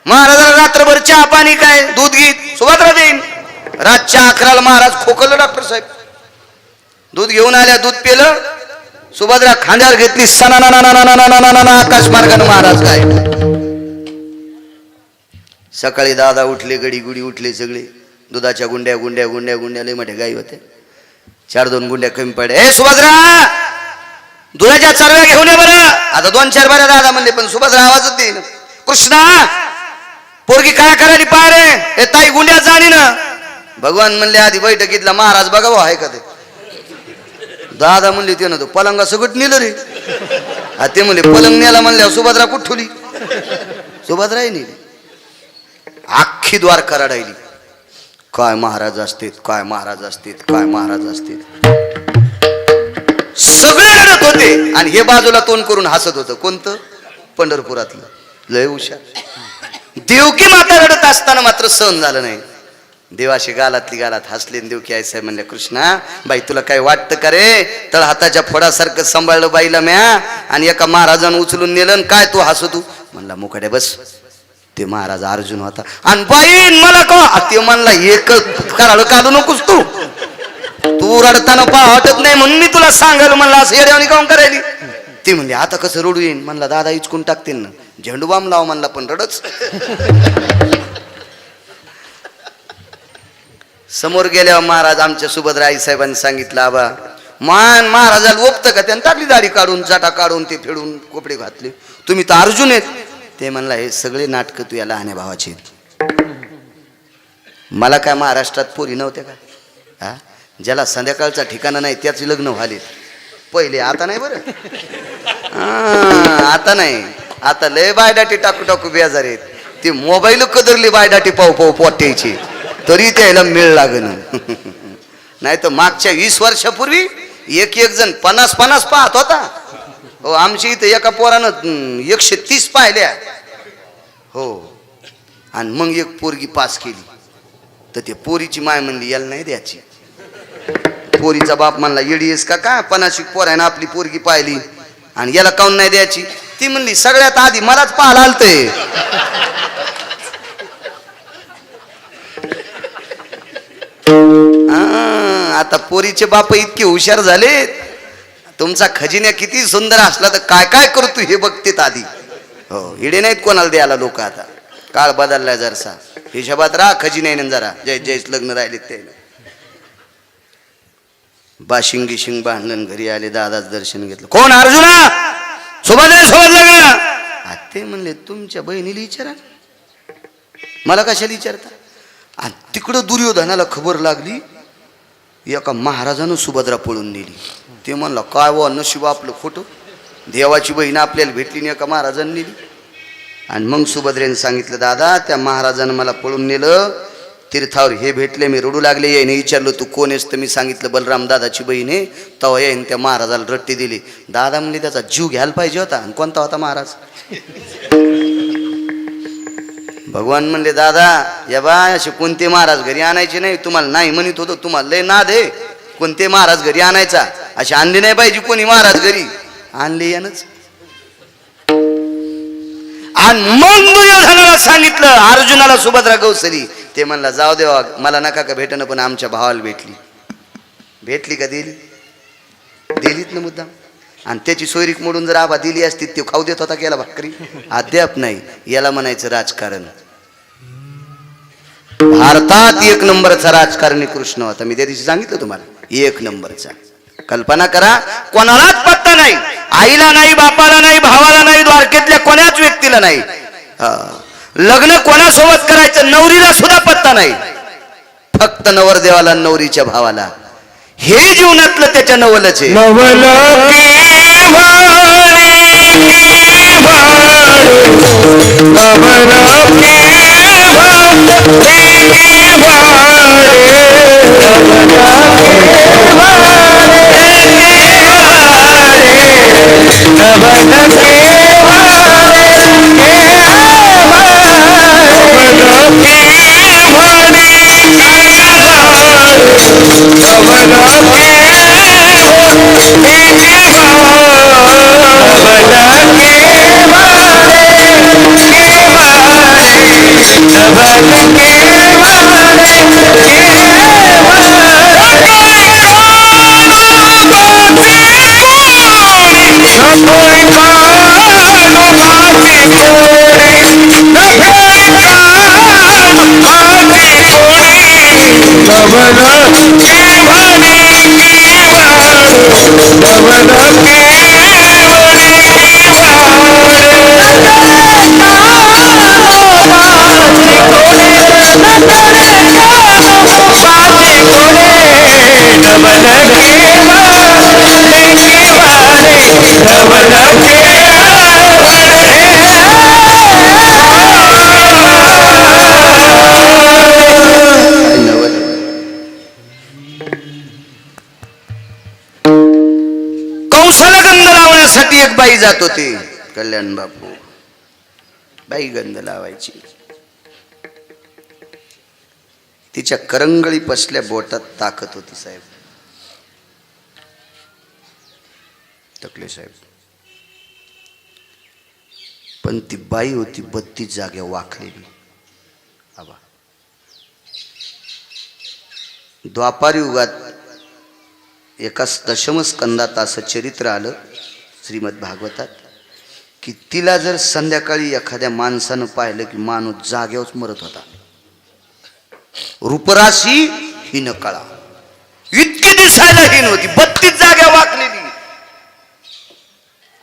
महाराजाला रात्रभर चहा पाणी काय दूध गीत सुभद्रा देईन. रातच्या 11ला महाराज खोकलं. डॉक्टर साहेब दूध घेऊन आल्या, दूध पेलं. सुभद्रा खांद्यावर घेतली, सना आकाश मार्गाने महाराज काय. सकाळी दादा उठले, गडी गुडी उठले सगळे. दुधाच्या गुंड्या गुंड्या गुंड्या गुंड्या लय मोठे गाई होते. 4-2 गुंड्या कमी पडे. ए सुभद्रा दुधाच्या चरव्या घेऊन ये बरं. आता 2-4 बाऱ्या दादा म्हणले, पण सुभद्रा आवाजच देईन. कृष्णा पोरगी काय करायली पाय रे. हे ताई गुंड्या जाणी ना. भगवान म्हणले आधी बैठकीतला महाराज बघावं आहे का ते. दादा म्हणले ते ना तो पलंगा सगळं नेलं रे. ते म्हणले पलंग नेला म्हणल्या सुभद्रा कुठ ठेवली. सुभद्राही नेली. अख्खी द्वारका रडायली. काय महाराज असते, काय महाराज असते, काय महाराज असते. सगळे रडत होते आणि हे बाजूला तोंड करून हसत होतं. कोणतं? पंढरपुरातलं. लय हुशार. देवकी माता रडत असताना मात्र सहन झालं नाही. देवाशी गालातली गालात हसले. देवकी आईसाहेब म्हणले कृष्णा बाई तुला काय वाटतं का रे. तळ हाताच्या फोडासारखं सांभाळलं बाईला म्या आणि एका महाराजानं उचलून नेलं. काय तू हसू तू. म्हणला मुकाड्या बस. ते महाराज अर्जुन होता. आणि बाईन मला का ते म्हणला एक कराळ काढू नकोस तू. तू रडताना पा वाटत नाही म्हणून मी तुला सांगायला म्हणला असं येड्यावानी काऊन करायली. ती म्हणली आता कसं रडू येईन. म्हणला दादा इचकून टाकतील ना. झेंडू बाम लाव म्हणला पण रडच. समोर गेल्यावर महाराज आमच्या सुभद्रा आई साहेबांनी सांगितलं आबा मान महाराजाला ओपतं का. त्यानं टाकली दाढी काढून जाटा काढून ते फेडून कपडे घातले. तुम्ही तर अर्जुन आहेत. ते म्हणला हे सगळे नाटकं तू या लहान्या भावाचे. मला काय महाराष्ट्रात पोरी नव्हत्या का. हा ज्याला संध्याकाळचा ठिकाणा नाही त्याचे लग्न व्हाले पहिले. आता नाही बरं. आता नाही. आता लय बायडाटी टाकू टाकू बेजार आहेत. ते मोबाईल कदरली बायडाटी पाहू पाहू पोट्याची तरी त्याला मेळ लागन. नाही तर मागच्या 20 वर्षापूर्वी एक जण 50 पाहत होता. हो आमच्या इथे एका पोरानं 130 पाहिल्या. हो आणि मग एक पोरगी पास केली. तर ते पोरीची माय म्हणली याला नाही द्यायची. पोरीचा बाप म्हणला येडीस का काय 50 पोरानं आपली पोरगी पाहिली आणि याला काऊन नाही द्यायची. ती म्हणली सगळ्यात आधी मलाच पाहायला आलतंय. आता पोरीचे बाप इतके हुशार झालेत. तुमचा खजिन्या किती सुंदर असला तर काय काय करतो हे बघतेत आधी. हो हिडे नाहीत कोणाला द्यायला लोक. आता काळ बदललाय जरसा. हिशोबात राहा खजिन्याने जरा. जय जयच लग्न राहिले ते बाशिंगी शिंग बांधलं. घरी आले दादाच दर्शन घेतलं. कोण अर्जुना सुभद्रा सोबत लग्न. ते म्हणले तुमच्या बहिणीला विचारा. मला कशाला विचारता. आणि तिकडं दुर्योधनाला खबर लागली एका महाराजानं सुभद्रा पळून नेली. ते म्हणला काय व नशीब आपलं खोटं. देवाची बहीण आपल्याला भेटली नाही एका महाराजांनी नेली. आणि मग सुभद्रेने सांगितलं दादा त्या महाराजानं मला पळून नेलं. तीर्थावर हे भेटले मी रडू लागले. याने विचारलं तू कोण आहेस तर मी सांगितलं बलराम दादाची बहीण आहे. तेव्हा याने त्या महाराजाला रट्टी दिली. दादा म्हणले त्याचा जीव घ्यायला पाहिजे होता. आणि कोणता होता महाराज. भगवान म्हणले दादा या बा असे कोणते महाराज घरी आणायचे नाही. तुम्हाला नाही म्हणत होतो. तुम्हाला लय नाद आहे. कोणते महाराज घरी आणायचा. असे आणले नाही पाहिजे कोणी महाराज घरी. आणले यानच. आणि मग दुर्योधनाला सांगितलं अर्जुनाला सुभद्रा गौसरी. ते म्हणला जाऊ देवा मला नका का भेटणं, पण आमच्या भावाला भेटली का दिलीत ना मुद्दाम. आणि त्याची सोयरीक मोडून जर आबा दिली असती ते खाऊ देत होता केला भाकरी अद्याप नाही. याला म्हणायचं राजकारण. भारतात एक नंबरचा राजकारणी कृष्ण होता. मी त्या दिवशी सांगितलं तुम्हाला, एक नंबरचा. कल्पना करा, कोणालाच पत्ता नाही, आईला नाही, बापाला नाही, भावाला नाही, द्वारकेतल्या कोणाच व्यक्तीला नाही. लग्न कोणासोबत करायचं नवरीला सुद्धा पत्ता नाही, फक्त नवरदेवाला नवरीच्या भावाला. हे जीवनातलं त्याच्या नवलच आहे. कंसाला गंध लावण्यासाठी एक बाई जात होती. कल्याण बापू बाई गंध लावायची. तिच्या करंगळी पसल्या बोटात ताकद होती साहेब. टकले साहेब. पण ती बाई होती 32 जाग्या वाकलेली. आबा द्वापार युगात एका दशमस्कंदात असं चरित्र आलं श्रीमद भागवतात की तिला जर संध्याकाळी एखाद्या माणसानं पाहिलं की माणूस जाग्यावरच मरत होता. रूपराशी ही न कळा, इतकी दिसायला हीन होती. 32 जाग्या वाकलेली.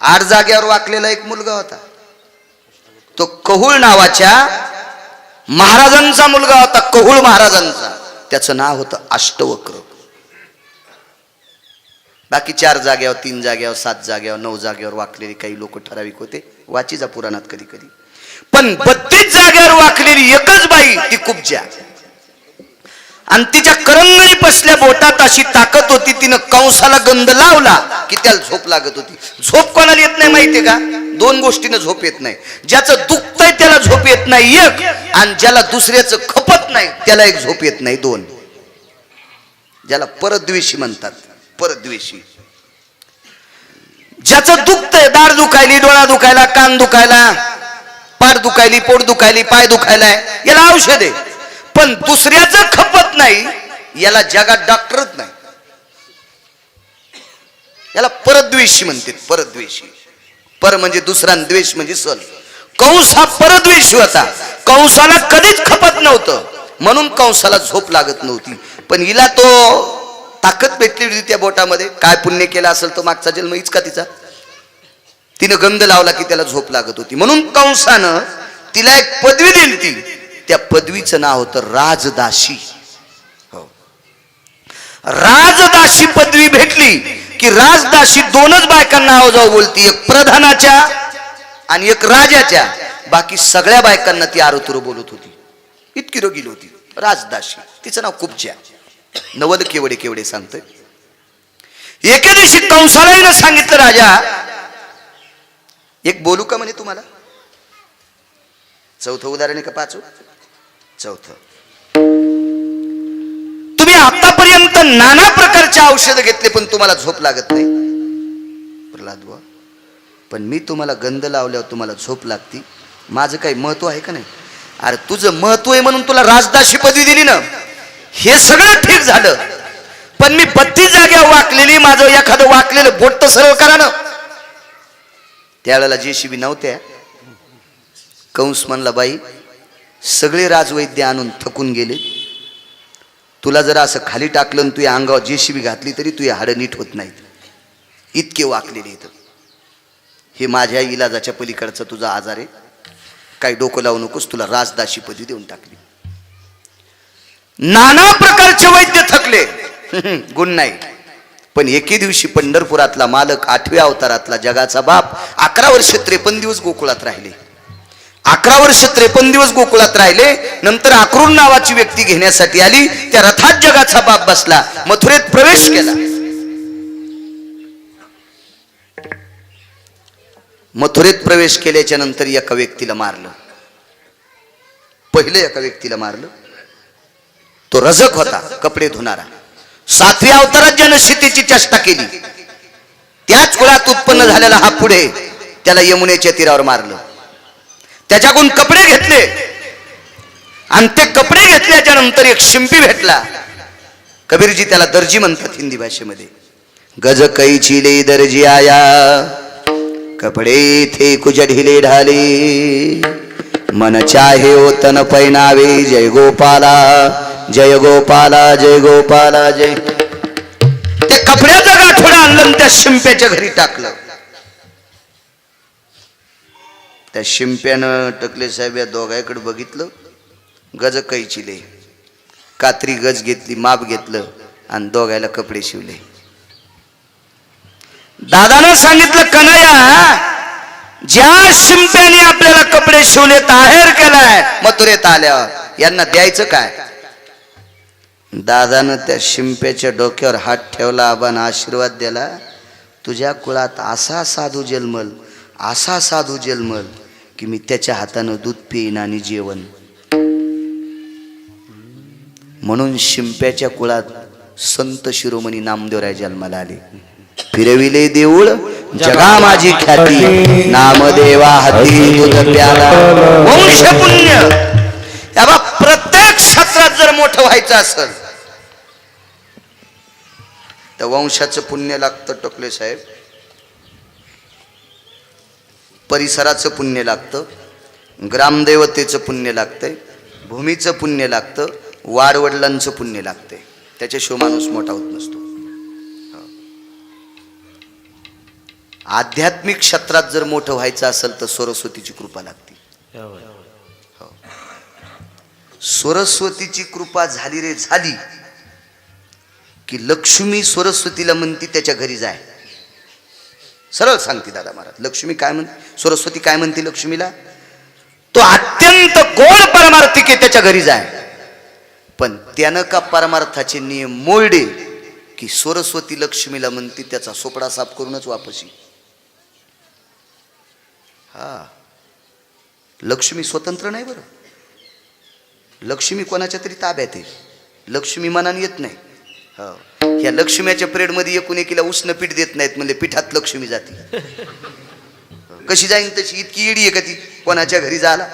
8 जाग्यावर वाकलेला एक मुलगा होता. तो कहुळ नावाच्या महाराजांचा मुलगा होता. कहुळ महाराजांचा. त्याचं नाव होतं अष्टवक्र. बाकी 4 जाग्यावर, 3 जाग्यावर, 7 जाग्यावर, 9 जाग्यावर वाकलेली काही लोक ठराविक होते. वाचीचा पुराणात कधी कधी. पण 32 जाग्यावर वाकलेली एकच बाई ती कुब्जा. आणि तिच्या करंगळी पसल्या बोटात अशी ताकद होती. तिनं कंसाला गंध लावला की त्याला झोप लागत होती. झोप कोणाला येत नाही माहितीये का? 2 गोष्टीनं झोप येत नाही. ज्याचं दुखतंय त्याला झोप येत नाही एक, आणि ज्याला दुसऱ्याचं खपत नाही त्याला एक झोप येत नाही 2. ज्याला परद्वेषी म्हणतात. परद्वेषी. ज्याचं दुखतंय, दाढ दुखायली, डोळा दुखायला, कान दुखायला, पाठ दुखायली, पोट दुखायली, पाय दुखायलाय, याला औषध आहे. पण दुसऱ्याचं खपत नाही याला जगात डॉक्टरच नाही. याला परद्वेषी म्हणते. परद्वेषी. पर म्हणजे दुसरा, द्वेष म्हणजे सन. कंस हा परद्वेषी होता. कंसाला कधीच खपत नव्हतं, म्हणून कंसाला झोप लागत नव्हती. पण हिला तो ताकद भेटली होती त्या बोटामध्ये. काय पुण्य केला असेल तो मागचा जन्म हीच का तिचा. तिनं गंध लावला की त्याला झोप लागत होती. म्हणून कंसानं तिला एक पदवी दिली ती. त्या पदवीचं नाव होतं राजदाशी. हो, राजदाशी पदवी भेटली की राजदाशी 2च बायकांना आवाजाव बोलती. एक प्रधानाच्या आणि एक राजाच्या. बाकी सगळ्या बायकांना ती आरोतुर बोलत होती. इतकी रोगील होती राजदाशी. तिचं नाव कुब्जा. नवल केवढे केवढे सांगतोय. एके दिवशी कंसाला सांगितलं, राजा एक बोलू का म्हणे तुम्हाला. 4थं उदाहरण आहे का 5? 4थं. तुम्ही आतापर्यंत नाना प्रकारचे औषध घेतले पण तुम्हाला झोप लागत नाही. प्रल्हाद बुवा, पण मी तुम्हाला गंध लावल्यावर तुम्हाला झोप लागती. माझं काही महत्व आहे का नाही? अरे तुझं महत्व आहे म्हणून तुला राजदाशी पदवी दिली ना, हे सगळं ठीक झालं. पण मी 32 जाग्यावर वाकलेली, माझं एखादं वाकलेलं बोट तर सरळ करा ना. त्यावेळेला जेसीबी नव्हत्या. कंस म्हणला, बाई सगळे राजवैद्य आणून थकून गेले, तुला जर असं खाली टाकलं तू या अंगावर जेसीबी घातली तरी तू या हाडं नीट होत नाहीत, इतके वाकलेले आहेत. हे माझ्या इलाजाच्या पलीकडचा तुझा आजार आहे, काही डोकं लावू नकोस, तुला राजदाशी पदवी देऊन टाकली. नाना प्रकारचे वैद्य थकले, गुण नाही. पण एके दिवशी पंढरपुरातला मालक, 8व्या अवतारातला जगाचा बाप 11 वर्ष 53 दिवस गोकुळात राहिले. 11 वर्ष 53 दिवस गोकुळात राहिले. नंतर आक्रोड नावाची व्यक्ती घेण्यासाठी आली. त्या रथात जगाचा बाप बसला, मथुरेत प्रवेश केला. मथुरेत प्रवेश केल्याच्या नंतर एका व्यक्तीला मारलं. पहिले एका व्यक्तीला मारलं, तो रजक होता, कपडे धुणारा. 7व्या अवतारात ज्यानं सीतेची चेष्टा केली, त्याच कुळात उत्पन्न झालेला हा पुढे त्याला यमुनेच्या तीरावर मारलं. त्याच्याकडून कपडे घेतले आणि ते कपडे घेतल्याच्या नंतर एक शिंपी भेटला. कबीरजी त्याला दर्जी म्हणतात हिंदी भाषेमध्ये. गज कैची ले दर्जी आया, कपडे थे कुछ ढिले ढाले, मन चाहे ओ तन पैनावे, जय गोपाला जय गोपाला जय गोपाला जय. ते कपड्याचं गाठोडं आणलं आणि त्या शिंप्याच्या घरी टाकलं. त्या शिंप्यानं टकले साहेब या दोघांकडे बघितलं. गज कैचिले, कात्री गज घेतली, माप घेतलं आणि दोघायला कपडे शिवले. दादानं सांगितलं, कन्हैया ज्या शिंप्याने आपल्याला कपडे शिवले, आहेर केलाय मथुरेत आल्यावर, यांना द्यायचं काय? दादानं त्या शिंप्याच्या डोक्यावर हात ठेवला, आबानं आशीर्वाद दिला, तुझ्या कुळात असा साधू जन्मल, असा साधू जन्मल की मी त्याच्या हातानं दूध पिईन आणि जेवण. म्हणून शिंप्याच्या कुळात संत शिरोमणी नामदेवराय जन्माला आले. फिरविले देऊळ जगा माझी ख्याती, नामदेवा हाती दूध प्याला. वंश पुण्य. प्रत्येक क्षेत्रात जर मोठं व्हायचं असेल तर वंशाचं पुण्य लागतं टोकले साहेब, परिसराचं पुण्य लागतं, ग्रामदेवतेचं पुण्य लागतंय, भूमीचं पुण्य लागतं, वाडवडिलांचं पुण्य लागतंय. त्याच्याशिवाय माणूस मोठा होत नसतो. आध्यात्मिक क्षेत्रात जर मोठं व्हायचं असेल तर सरस्वतीची कृपा लागते. सरस्वतीची कृपा झाली रे झाली की लक्ष्मी सरस्वतीला म्हणती त्याच्या घरी जाय. सरळ सांगते दादा महाराज. लक्ष्मी काय म्हणते, सरस्वती काय म्हणते लक्ष्मीला? तो अत्यंत गोड परमार्थिक आहे, त्याच्या घरी जाय. पण त्यानं का परमार्थाचे नियम मोडले की सरस्वती लक्ष्मीला म्हणते त्याचा सोपडा साफ करूनच वापसी. हा, लक्ष्मी स्वतंत्र नाही बरं. लक्ष्मी कोणाच्या तरी ताब्यात आहे. लक्ष्मी मनाने येत नाही. ह्या लक्ष्मीच्या पिरियडमध्ये एकूण एकीला उष्ण पीठ देत नाहीत, म्हणजे पिठात लक्ष्मी जाते. कशी जाईन तशी, इतकी येडी आहे का ती कोणाच्या घरी जायला?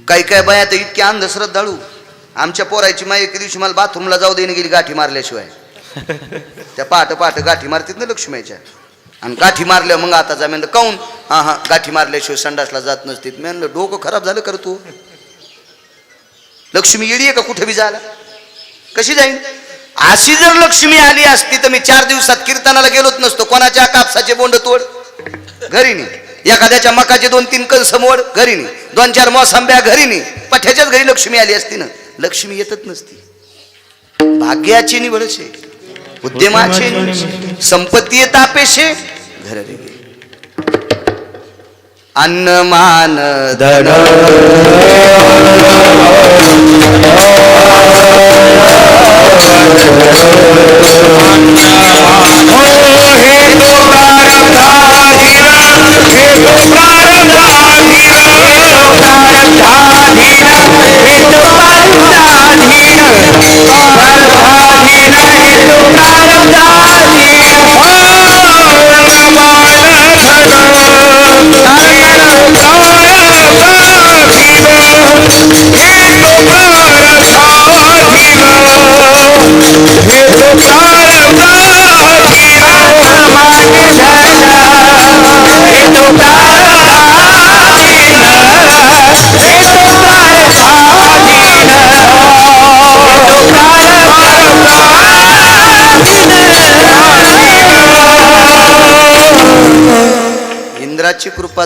काही काय बाया तर इतकी अंधश्रद्धाळू. आमच्या पोरायची माई एके दिवशी मला बाथरूमला जाऊ देणे गेली गाठी मारल्याशिवाय. त्या पहाट पहाट गाठी मारतात ना लक्ष्मीच्या, आणि गाठी मारल्या मग आता जा म्हणलं काऊन? हा गाठी मारल्याशिवाय संडासला जात नसते. मी म्हणलं डोकं खराब झालं कर तू. लक्ष्मी येडी आहे का कुठे बी जायला? कशी जाईन? अशी जर लक्ष्मी आली असती तर मी 4 दिवसात कीर्तनाला गेलोच नसतो. कोणाच्या कापसाचे बोंड तोड घरी नाही, एखाद्याच्या मकाचे 2-3 कणस मोड घरी नाही, 2-4 मोसंब्या घरी नाही. पठ्याच्याच घरी लक्ष्मी आली असती ना. लक्ष्मी येतच नसती. भाग्याची निवडशे, उद्यमाचे, संपत्ती तापेशे घर रे. अन्न मान धन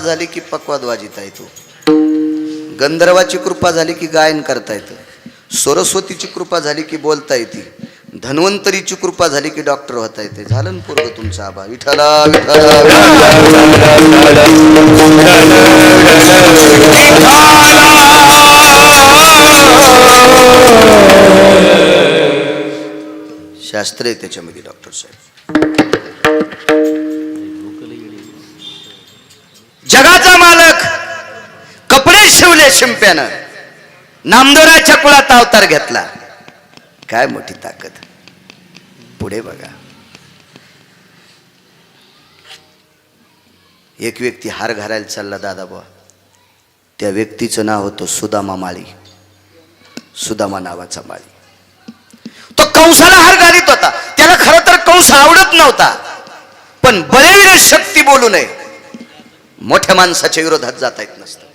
झाली की पक्वाद वाजिता येतो, गंधर्वाची कृपा झाली की गायन करता येतं, सरस्वतीची कृपा झाली की बोलता येते, धन्वंतरीची कृपा झाली की डॉक्टर होता येते. झालं ना पोरग तुमचा आबा. विठ्ठला शास्त्र आहे त्याच्यामध्ये डॉक्टर साहेब. जगाचा मालक कपडे शिवले शिंप्यानं, नामदेवराच्या कुळात अवतार घेतला. काय मोठी ताकद. पुढे बघा, एक व्यक्ती हार घालायला चालला दादाबा. त्या व्यक्तीचं नाव होतं सुदामा माळी. सुदामा नावाचा माळी. तो कंसाला हार घालीत होता. त्याला खरं तर कंस आवडत नव्हता, पण बळीवीर शक्ती बोलू नये, मोठ्या माणसाच्या विरोधात जाता येत नसतं.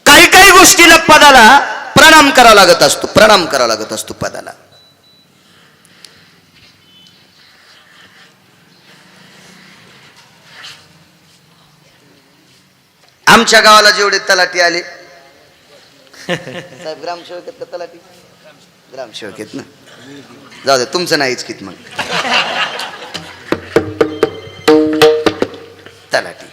काही काही गोष्टीला पदाला प्रणाम करावा लागत असतो, प्रणाम करावा लागत असतो पदाला. आमच्या गावाला जेवढे तलाठी आले, साहेब ग्रामसेवक आहेत का तलाठी? ग्रामसेवक आहेत ना, जाऊ दे तुमचं नाहीच कित. मग तलाठी,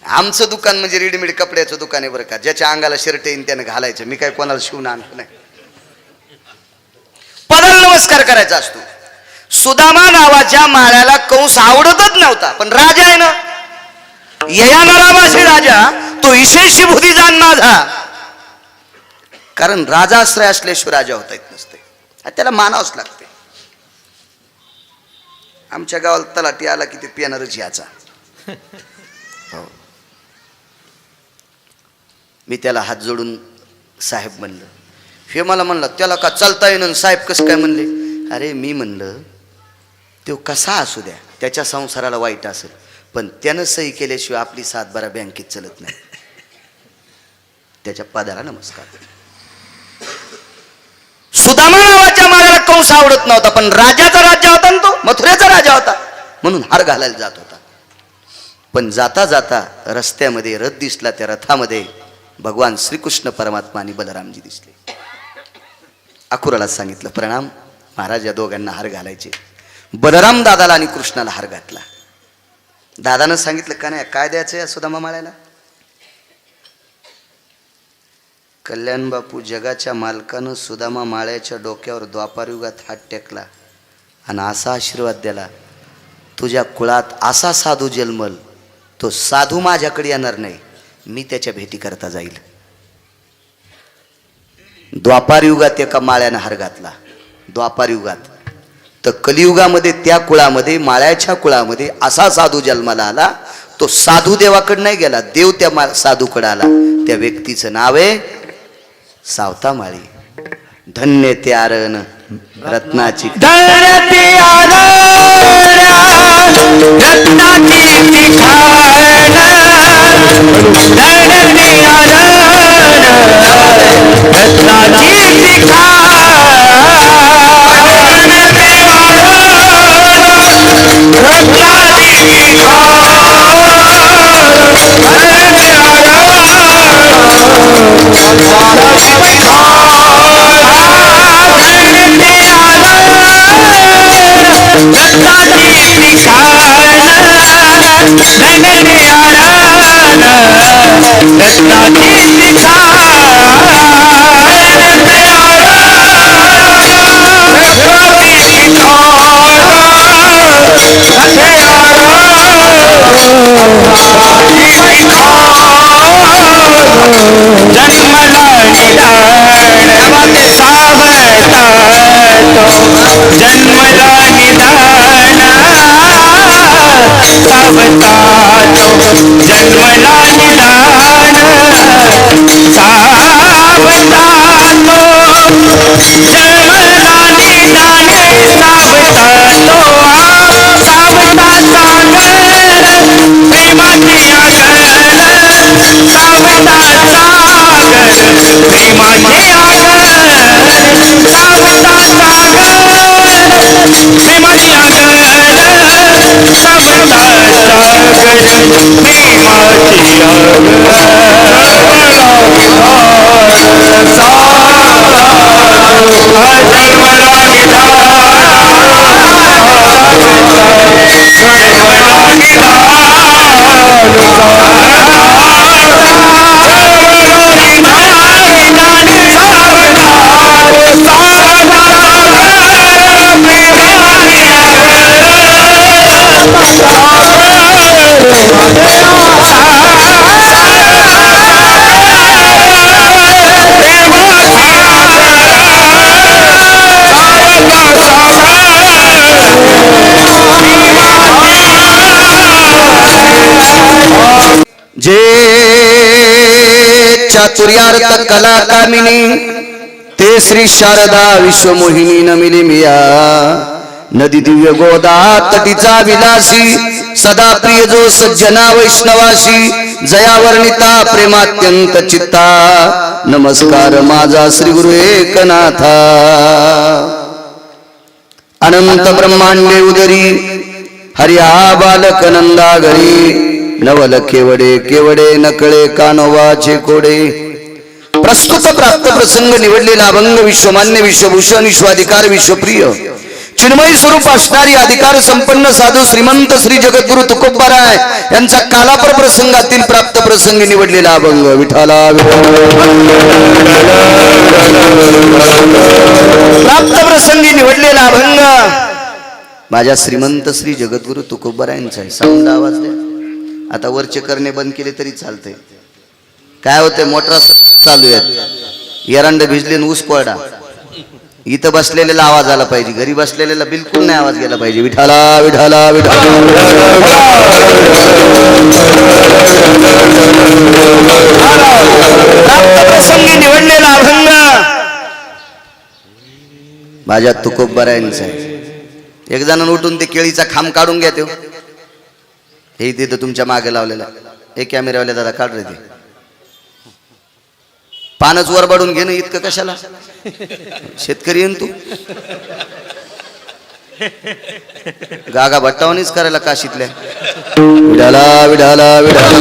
आमचं दुकान म्हणजे रेडीमेड कपड्याचं दुकान आहे बरं का. ज्याच्या अंगाला शर्ट येईन त्यानं घालायचं. मी काय कोणाला शिवून आणतो नाही. पदाला नमस्कार करायचा असतो. सुदामा नावाच्या माळ्याला कंस आवडतच नव्हता, पण राजा आहे ना, यया नरामाशी राजा, तो ईशेशी बुद्धी जाण माझा. कारण राजाश्रय असल्याशिवाय राजा होता येत नसते, त्याला मानावंच लागते. आमच्या गावाला तलाठी आला की ते पिणारच याचा. हो, मी त्याला हात जोडून साहेब म्हणलं. हे मला म्हणलं त्याला का चालता येईन साहेब कसं काय म्हणले? अरे मी म्हणलं तो कसा असू द्या, त्याच्या संसाराला वाईट असेल, पण त्यानं सही केल्याशिवाय आपली सातबारा बँकेत चलत नाही. त्याच्या पदाला नमस्कार. सुदामा नावाच्या माळ्याला कंस आवडत नव्हता, पण राजाचा राजा होता ना, तो मथुरेचा राजा होता, म्हणून हार घालायला जात होता. पण जाता जाता रस्त्यामध्ये रथ दिसला. त्या रथामध्ये भगवान श्रीकृष्ण परमात्मा आणि बलरामजी दिसले. अकुराला सांगितलं प्रणाम महाराज, या दोघांना हार घालायचे. बलराम दादाला आणि कृष्णाला हार घातला. दादानं सांगितलं का नाही काय द्यायचं या सुदामा माळ्याला? कल्याण बापू जगाच्या मालकानं सुदामा माळ्याच्या डोक्यावर द्वापारयुगात हात टेकला आणि असा आशीर्वाद दिला, तुझ्या कुळात असा साधू जन्मल, तो साधू माझ्याकडे येणार नाही, मी त्याच्या भेटी करता जाईल. द्वापार युगात एका माळ्यानं हार घातला. द्वापार युगात. तर कलियुगामध्ये त्या कुळामध्ये, माळ्याच्या कुळामध्ये असा साधू जन्माला आला, तो साधू देवाकडे नाही गेला, देव त्या साधूकडे आला. त्या व्यक्तीचं नाव आहे सावता माळी. धन्य ते आरण रत्नाची, रत्नाची जे चातुर्यार्थ कला कामिनी ते श्री शारदा विश्वमोहिनी नमिली मिया नदी दिव्य गोदा तटीचा विलासी सदा प्रिय जो सज्जना वैष्णवाशी जया वर्णिता प्रेमात्यंत चित्ता नमस्कार माझा श्री गुरु एकनाथा अनंत ब्रह्मांडे उदरी हरिया बालक नंदा घरी नवल केवडे केवडे नकळे कानोवाचे कोडे प्रस्तुत प्राप्त प्रसंग निवडलेला अभंग विश्वमान्य विश्वभूषण विश्वाधिकार विश्वप्रिय चिन्मय स्वरूप असणारी अधिकार संपन्न साधू श्रीमंत श्री जगद्गुरु तुकोबाराय यांचा कालापर प्रसंगातील प्राप्त प्रसंगी निवडलेला अभंग विठाला प्राप्त प्रसंगी निवडलेला अभंग माझ्या श्रीमंत श्री जगद्गुरु तुकोबारायांचा आहे. साऊंड आवाज द्या. आता वरचे करणे बंद केले तरी चालते. काय होते मोटर चालू आहेत एरंड भिजले ऊस कोरडा इथं बसलेल्याला आवाज आला पाहिजे घरी बसलेल्याला बिलकुल नाही आवाज गेला पाहिजे. विठाला विठाला विठाला प्रसंगी निवडलेला अभंग माझ्या तुकोबारायांचा आहे. एक जण उठून ते केळीचा खांब काढून घ्या तो हे तिथं तुमच्या मागे लावलेला हे कॅमेरावाले दादा काढ रे ते पानच वरबाडून घेणं इतकं कशाला शेतकरी येईन तू गागा भट्टावणीच करायला काशीतल्या विडाला विडाला विडाला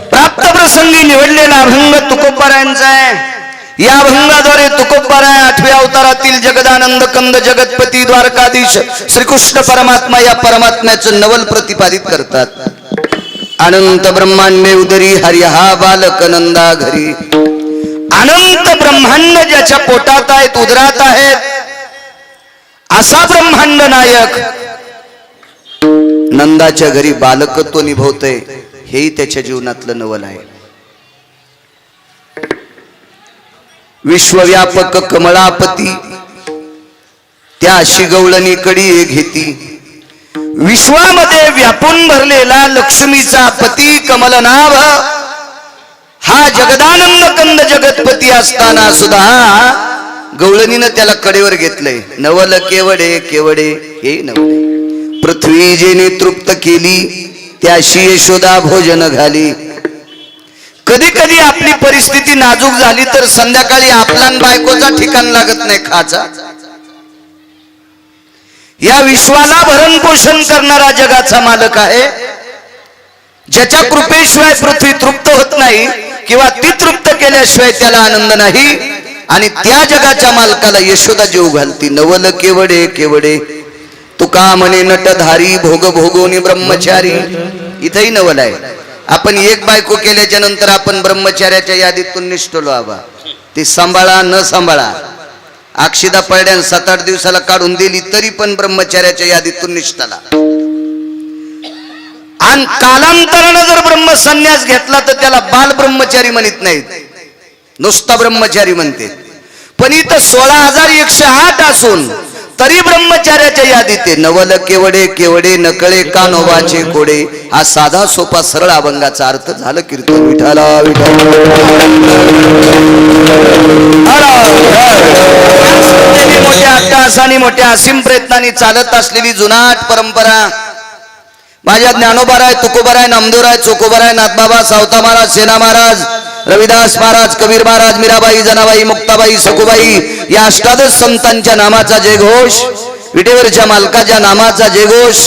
प्राप्त प्रसंगी निवडलेला अभंग तुकोबारायांचा आहे. या अभंगाद्वारे तुकोबाराय 8व्या अवतारातील जगदानंद कंद जगतपती द्वारकाधीश श्रीकृष्ण परमात्मा या परमात्म्याचं नवल प्रतिपादित करतात. अनंत ब्रह्मांडे उदरी हरी हा बालक नंदा घरी अनंत ब्रह्मांड ज्याच्या पोटात आहेत उदरात आहेत असा ब्रह्मांड नायक नंदाच्या घरी बालकत्व निभवतय हेही त्याच्या जीवनातलं नवल आहे. विश्वव्यापक कमळापती त्या अशी गवळणी कडी घेती विश्वामध्ये व्यापून भरलेला लक्ष्मीचा पती कमलनाभ हा जगदानंद कंद जगतपती असताना सुद्धा गवळणीनं त्याला कडेवर घेतलंय. नवल केवडे केवडे हे नवले पृथ्वी जेने तृप्त केली त्याशी यशोदा भोजन घाली. कधी कधी आपली परिस्थिती नाजूक झाली तर संध्याकाळी आपला बायकोचा ठिकाण लागत नाही खाचा. या विश्वाला भरण पोषण करणारा जगाचा मालक आहे ज्याच्या कृपेशिवाय पृथ्वी तृप्त होत नाही किंवा ती तृप्त केल्याशिवाय त्याला आनंद नाही. आणि त्या जगाच्या मालकाला यशोदा जीव घालती. नवल केवडे केवडे तुका म्हणे नटधारी भोग भोगोनी ब्रह्मचारी. इथंही नवल आहे. आपण एक बायको केल्याच्या नंतर आपण ब्रह्मचार्याच्या यादीतून निष्ठलो आबा ती सांभाळा न सांभाळा अक्षिदा पडल्यान 7-8 दिवसाला काढून दिली तरी पण ब्रह्मचार्याच्या यादीतून निष्ठाला. आणि कालांतरानं जर ब्रह्मसन्यास घेतला तर त्याला बाल ब्रह्मचारी म्हणत नाहीत नुसता ब्रह्मचारी म्हणते. पण इथं 16,108 असून तरी ब्रह्मचार्याच्या यादीत नवल केवडे केवडे नकळे कानोबाचे कोडे. हा साधा सोपा सरळ अभंगाचा अर्थ झालं कीर्तन विठाला मोठ्या अट्टहासाने मोठ्या असीम प्रयत्नाने चालत असलेली जुनाट परंपरा माझ्या ज्ञानोबाराय, तुकोबाराय, नामदेवराय, चोकोबाराय, नाथबाबा, सावता महाराज, सेना महाराज, रविदास महाराज, कबीर महाराज, मीराबाई, जनाबाई, मुक्ताबाई, सखुबाई या अष्टादश संतांच्या नामाचा जयघोष, विटेवरच्या मालकाच्या नामाचा जयघोष,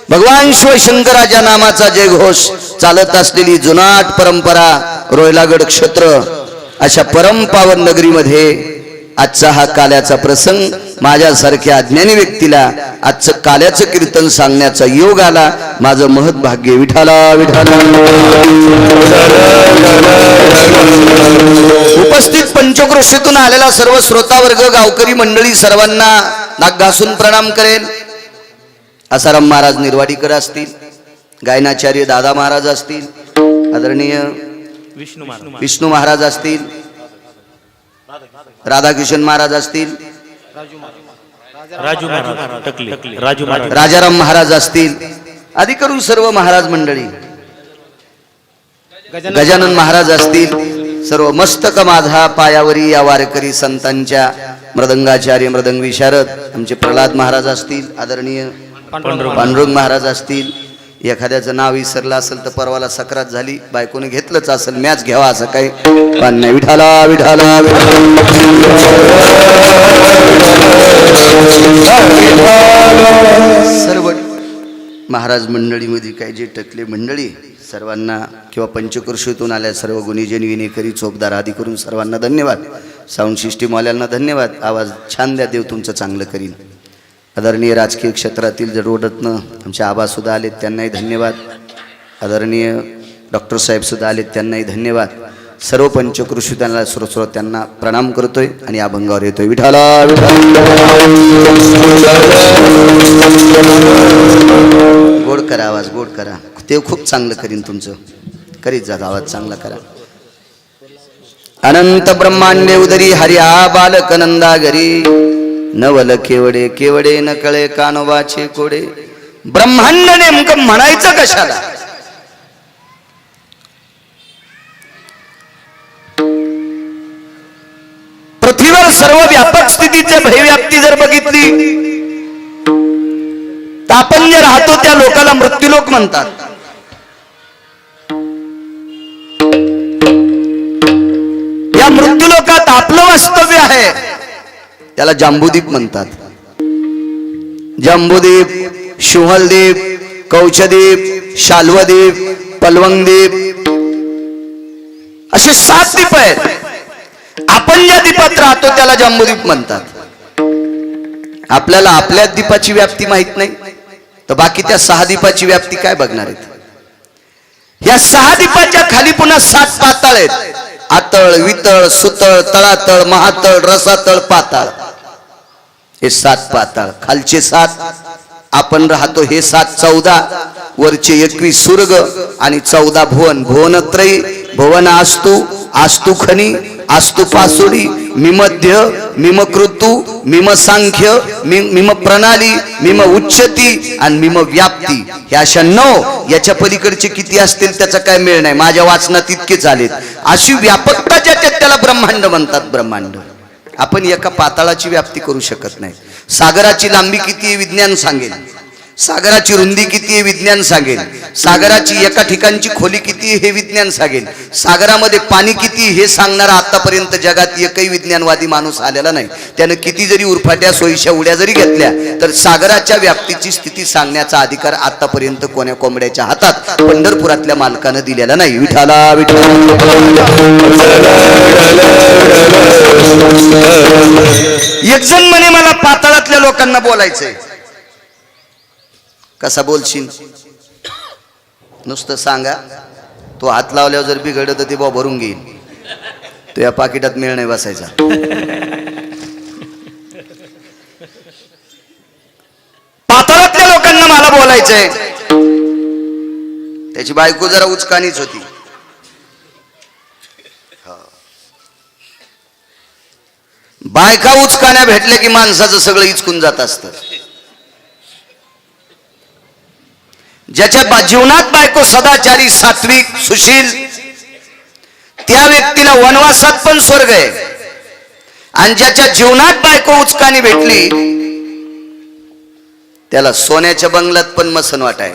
भगवान शिवशंकराच्या नामाचा जयघोष चालत असलेली जुनाट परंपरा रोयलागड क्षेत्र अशा परम पावन नगरीमध्ये आजचा हा काल्याचा प्रसंग माझ्यासारख्या अज्ञानी व्यक्तीला आजचं काल्याचं कीर्तन सांगण्याचा योग आला. माझं महत् भाग्य. विठाला विठाला. उपस्थित पंचक्रोशीतून आलेला सर्व श्रोतावर्ग, गावकरी मंडळी सर्वांना नाक घासून प्रणाम करेल. आसाराम महाराज निर्वाडीकर असतील, गायनाचार्य दादा महाराज असतील, आदरणीय विष्णू महाराज असतील, राधाकिशन महाराज असतील, राजाराम महाराज असतील, आदी करून सर्व महाराज मंडळी, गजानन महाराज असतील, सर्व मस्तक माझा पायावरी या वारकरी संतांच्या मृदंगाचार्य मृदंग विशारद आमचे प्रल्हाद महाराज असतील, आदरणीय पांडुरंग महाराज असतील. एखाद्याचं नाव विसरलं असेल तर परवाला सक्रात झाली, बायकोने घेतलंच असेल, मॅच घ्यावा असं काही पण नाही. विठाला विठाला. सर्व महाराज मंडळीमध्ये काही जे टकले मंडळी सर्वांना किंवा पंचक्रोशीतून आल्या सर्व गुणीजन विनेकरी चोपदार आदी करून सर्वांना धन्यवाद. साऊंड सिस्टीमवाल्यांना धन्यवाद. आवाज छान द्या, देव तुमचं चांगलं करील. आदरणीय राजकीय क्षेत्रातील जडोडतनं आमचे आबासुद्धा आलेत, त्यांनाही धन्यवाद. आदरणीय डॉक्टर साहेबसुद्धा आलेत, त्यांनाही धन्यवाद. सर्व पंचक्रोशीतांना त्यांना प्रणाम करतोय आणि अभंगावर येतोय. विठाला गोड करा, आवाज गोड करा, ते खूप चांगलं करीन तुमचं. करीत जा, आवाज चांगला करा. अनंत ब्रह्मांडे उदरी हरिया बालक नंदागरी, नवल केवडे केवडे न कळे कानोबाचे कोडे. ब्रह्मांड नेमकं म्हणायचं कशाला? पृथ्वीवर सर्व व्यापक स्थितीची भयव्याप्ती जर बघितली तर आपण जे राहतो त्या लोकाला मृत्यूलोक म्हणतात. या मृत्यूलोकात आपलं वास्तव्य आहे, त्याला जांबूद्वीप म्हणतात. जांबूद्वीप, शिवहलद्वीप, कौचद्वीप, शाल्वद्वीप, पलवंगद्वीप असे 7 द्वीप आहेत. आपण ज्या द्वीपात राहतो त्याला जांबूद्वीप म्हणतात. आपल्याला आपल्या द्वीपाची व्याप्ती माहित नाही तर बाकी त्या 6 द्वीपाची व्याप्ती काय बघणार आहेत? या 6 द्वीपाच्या खाली पुन्हा 7 पाताळ आहेत. आतळ, वितळ, सुतळ, तळातळ, महातळ, रसातळ, पाताळ. हे 7 पाताळ. खालचे 7 आपण राहतो, हे 7 14, वरचे 21 सुर्ग आणि 14 भुवन. भुवनत्रयी, भुवन आस्तु, आस्तु खनी, आस्तु पासुडी, मिमध्य, मिमकृतू, मिम सांख्य, मिम प्रणाली, मिम उच्चती आणि मिम व्याप्ती. हे अशा 9. याच्या पलीकडचे किती असतील त्याचा काय मेळ नाही, माझ्या वाचनात इतकेच आलेत. अशी व्यापकता ज्याच्यात त्याला ब्रह्मांड म्हणतात. ब्रह्मांड. आपण एका पाताळाची व्याप्ती करू शकत नाही. सागराची लांबी किती आहे विज्ञान सांगेल, सागराची रुंदी किती आहे विज्ञान सांगेल, सागराची एका ठिकाणची खोली किती हे विज्ञान सांगेल, सागरामध्ये पाणी किती हे सांगणारा आतापर्यंत जगात एकही विज्ञानवादी माणूस आलेला नाही. त्यानं किती जरी उरफाट्या सोयीच्या उड्या जरी घेतल्या तर सागराच्या व्याप्तीची स्थिती सांगण्याचा अधिकार आतापर्यंत कोण्या कोंबड्याच्या हातात पंढरपुरातल्या मालकानं दिलेला नाही. विठाला विठाला. एक जण म्हणे मला पाताळातल्या लोकांना बोलायचंय. कसा बोलशील? नुसतं सांगा, तो हात लावल्यावर जर बिघडलं तर ते बा भरून घेईल. तो या पाकिटात मेळ नाही बसायचा. पाताळातल्या लोकांना मला बोलायचंय. त्याची बायको जरा उचकानीच होती. बायका उचकाण्या भेटल्या की माणसाचं सगळं इचकून जात असतं. ज्याच्या जीवनात बायको सदाचारी, सात्विक, सुशील, त्या व्यक्तीला वनवासात पण स्वर्ग आहे. आणि ज्याच्या जीवनात बायको उचकानी भेटली त्याला सोन्याच्या बंगल्यात पण मसन वाटाय.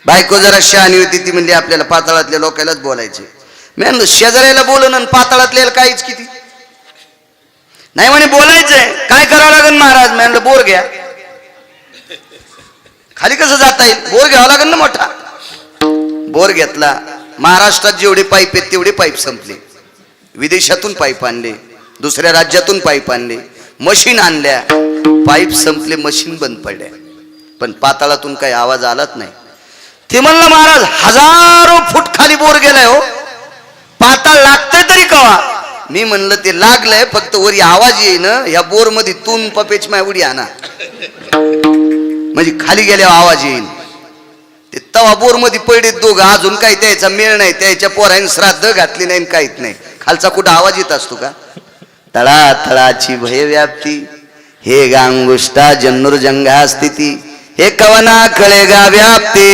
बायको जरा शहाणी होती, ती म्हणजे आपल्याला पाताळातल्या लोकांनाच बोलायचे. मी म्हणलं शेजाऱ्याला बोलून आणि पाताळातल्या काहीच किती नाही म्हणे बोलायचंय. काय करावं लागेल महाराज? मी म्हणलं बोर घ्या. खाली कसं जाता येईल? बोर घ्यावा लागेल ना मोठा. बोर घेतला. महाराष्ट्रात जेवढे पाईप आहेत तेवढे पाईप संपले. विदेशातून पाईप आणले, दुसऱ्या राज्यातून पाईप आणले, मशीन आणल्या, पाईप संपले, मशीन बंद पडल्या, पण पाताळातून काही आवाज आलाच नाही. ते म्हणलं महाराज हजारो फूट खाली बोर गेलाय हो, पाताळ लागतंय तरी कवा? मी म्हणलं ते लागलंय, फक्त वरी आवाज येईन. या बोर मध्ये तून पपेच माय उडी आणा, म्हणजे खाली गेल्यावर आवाज येईल. ते तवा बोर मध्ये पडले दोघं, अजून काही त्याचा मेळ नाही. त्याच्या पोराने श्राद्ध घातली नाही, काहीच नाही. खालचा कुठं आवाज येत असतो का? तळातळाची भय व्याप्ती, हे गांगुष्टा जन्नुर्जंघा स्थिती, हे कवना कळेगा व्याप्ते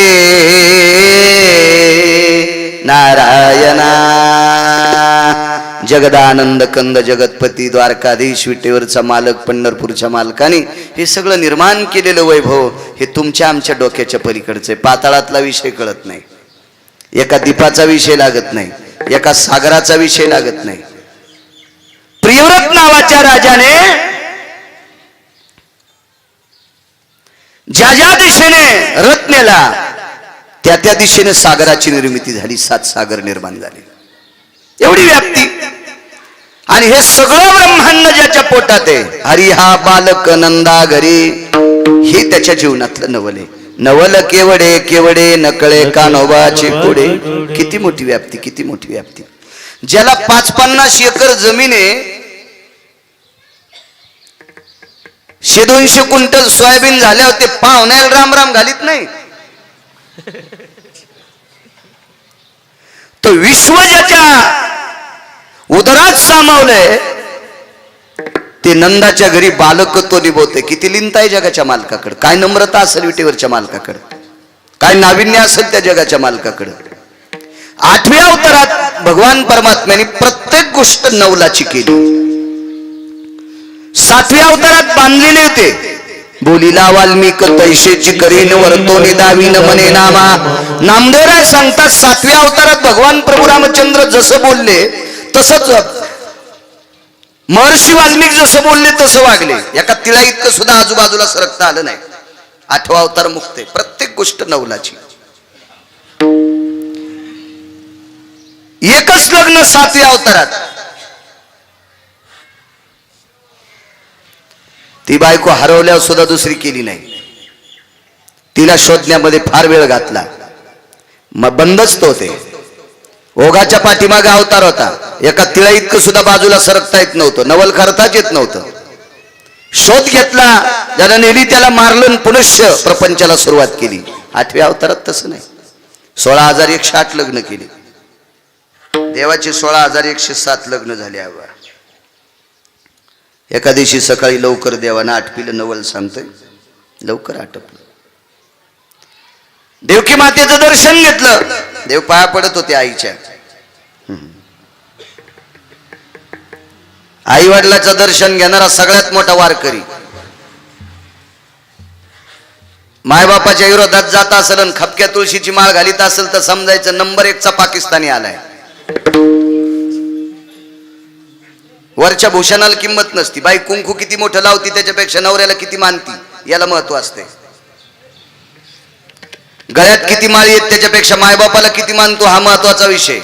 नारायणा. जगदानंद कंद जगतपती द्वारकाधीश विटेवरचा मालक पंढरपूरच्या मालकाने हे सगळं निर्माण केलेलं वैभव हे तुमच्या आमच्या डोक्याच्या पलीकडचे. पाताळातला विषय कळत नाही, एका दीपाचा विषय लागत नाही, एका सागराचा विषय लागत नाही. प्रियव्रत नावाच्या राजाने ज्या ज्या दिशेने रथ नेला त्या त्या दिशेने सागराची निर्मिती झाली. 7 सागर निर्माण झाले, एवढी व्याप्ती. आणि हे सगळं ब्रह्मांड ज्याच्या पोटात आहे, हरी हा बालक नंदा घरी, हे त्याच्या जीवनातलं नवल आहे. नवल केवडे केवडे नकळे कानोबाचे पुढे. किती मोठी व्याप्ती, किती मोठी व्याप्ती. ज्याला 550 एकर जमीन आहे, 100-200 क्विंटल सोयाबीन झाल्यावर ते पाहुण्याला राम राम घालीत नाही. तो विश्व ज्याच्या उदरात सामावलंय ते नंदाच्या घरी बालकत्व निभवते. किती लिंत आहे जगाच्या मालकाकडे, काय नम्रता असेल विटेवरच्या मालकाकडे, काय नाविन्य असेल त्या जगाच्या मालकाकडे. 8व्या अवतारात भगवान परमात्म्याने प्रत्येक गोष्ट नवलाची केली. 7व्या अवतारात बांधलेले होते. बोलीला वाल्मिक तैशेची करीन वर्तोनी दावीन मने नामा. नामदेवराय सांगतात 7व्या अवतारात भगवान प्रभू रामचंद्र जसं बोलले तसंच महर्षी वाल्मिक जसं बोलले तसं वागले. एका तिळा इतकं सुद्धा आजूबाजूला सरकता आलं नाही. 8वा अवतार मुक्त आहे, प्रत्येक गोष्ट नवलाची. एकच लग्न 7व्या अवतारात. ती बायको हरवल्यावर सुद्धा दुसरी केली नाही. तिला शोधण्यामध्ये फार वेळ घातला, मग बंदच तो ते. ओघाच्या पाठीमागे अवतार होता, एका तिळा इतकं सुद्धा बाजूला सरकता येत नव्हतं, नवल करताच येत नव्हतं. शोध घेतला, ज्याला नेली त्याला मारलं, पुनश्च प्रपंचाला सुरुवात केली. 8व्या अवतारात तसं नाही. 16,108 लग्न केली. देवाचे 16,107 लग्न झाले. एका दिवशी सकाळी लवकर देवानं आटपिलं. नवल सांगतोय लवकर आटपलं. देवकी मातेचं दर्शन घेतलं. देव पाया पडत होते आईच्या. आई वडिलाचं दर्शन घेणारा सगळ्यात मोठा वारकरी. मायबापाच्या विरोधात जात असेल आणि खपक्या तुळशीची माळ घालीत असेल तर समजायचं नंबर 1चा पाकिस्तानी आलाय. वरच्या भूषणाला किंमत नसती. बाई कुंकू किती मोठं लावती त्याच्यापेक्षा नवऱ्याला किती मानती याला महत्व असते. गळ्यात किती माळी आहेत त्याच्यापेक्षा मायबापाला किती मानतो हा महत्वाचा विषय.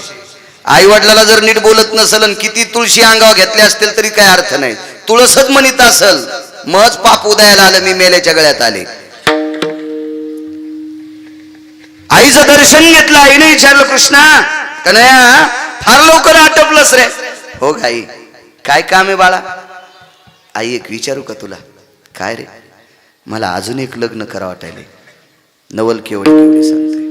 आई वडिलाला जर नीट बोलत नसेल आणि किती तुळशी अंगावर घेतले असतील तरी काय अर्थ नाही. तुळसच म्हणत असेल महच पाप उदयाला आलं, मी मेल्याच्या गळ्यात आले. आईचं दर्शन घेतलं. आईने विचारलं कृष्णा कन्हैया फार लवकर आटपलंस रे. हो आई काय काम आहे बाळा? आई एक विचारू का तुला? काय रे? मला अजून एक लग्न करा वाटायले. नवल केवढी केवढी सांगते.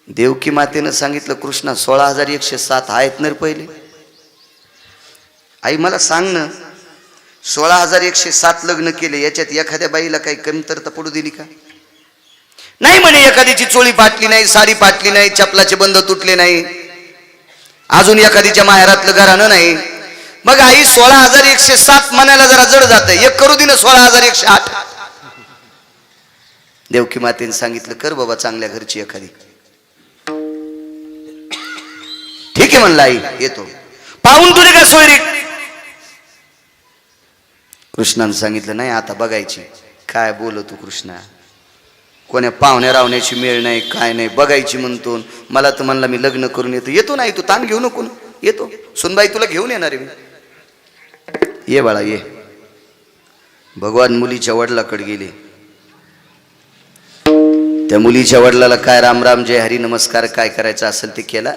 देवकी मातेनं सांगितलं कृष्णा 16,107 आहेत ना पहिले. आई मला सांग ना 16,107 लग्न केले, याच्यात एखाद्या बाईला काही कमतरता पडू दिली का? नाही म्हणे. एखाद्याची चोळी फाटली नाही, साडी फाटली नाही, चपलाचे बंद तुटले नाही, अजून एखादीच्या माहेरातलं घराणं नाही. मग आई 16,107 म्हणायला जरा जड जात. एक करू दे ना 16,108. देवकी मातेने सांगितलं कर बाबा चांगल्या घरची एखादी. ठीक आहे म्हणला आई येतो. पाहून तुझे का सोयरी. कृष्णानं सांगितलं नाही आता बघायची. काय बोलतो कृष्णा, कोण्या पाहुण्या रावण्याची मेळ नाही काय नाही, बघायची म्हणतो. मला तर म्हणला मी लग्न करून येतो. येतो नाही तू ताण घेऊ नको, येतो. सुनबाई तुला घेऊन येणार आहे मी. ये बाळा ये. भगवान मुलीच्या वडिलाकडे गेले. त्या मुलीच्या वडिलाला काय राम राम जय हरी नमस्कार काय करायचं असेल ते केला.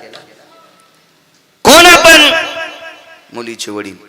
कोण आपण. मुलीचे वडील.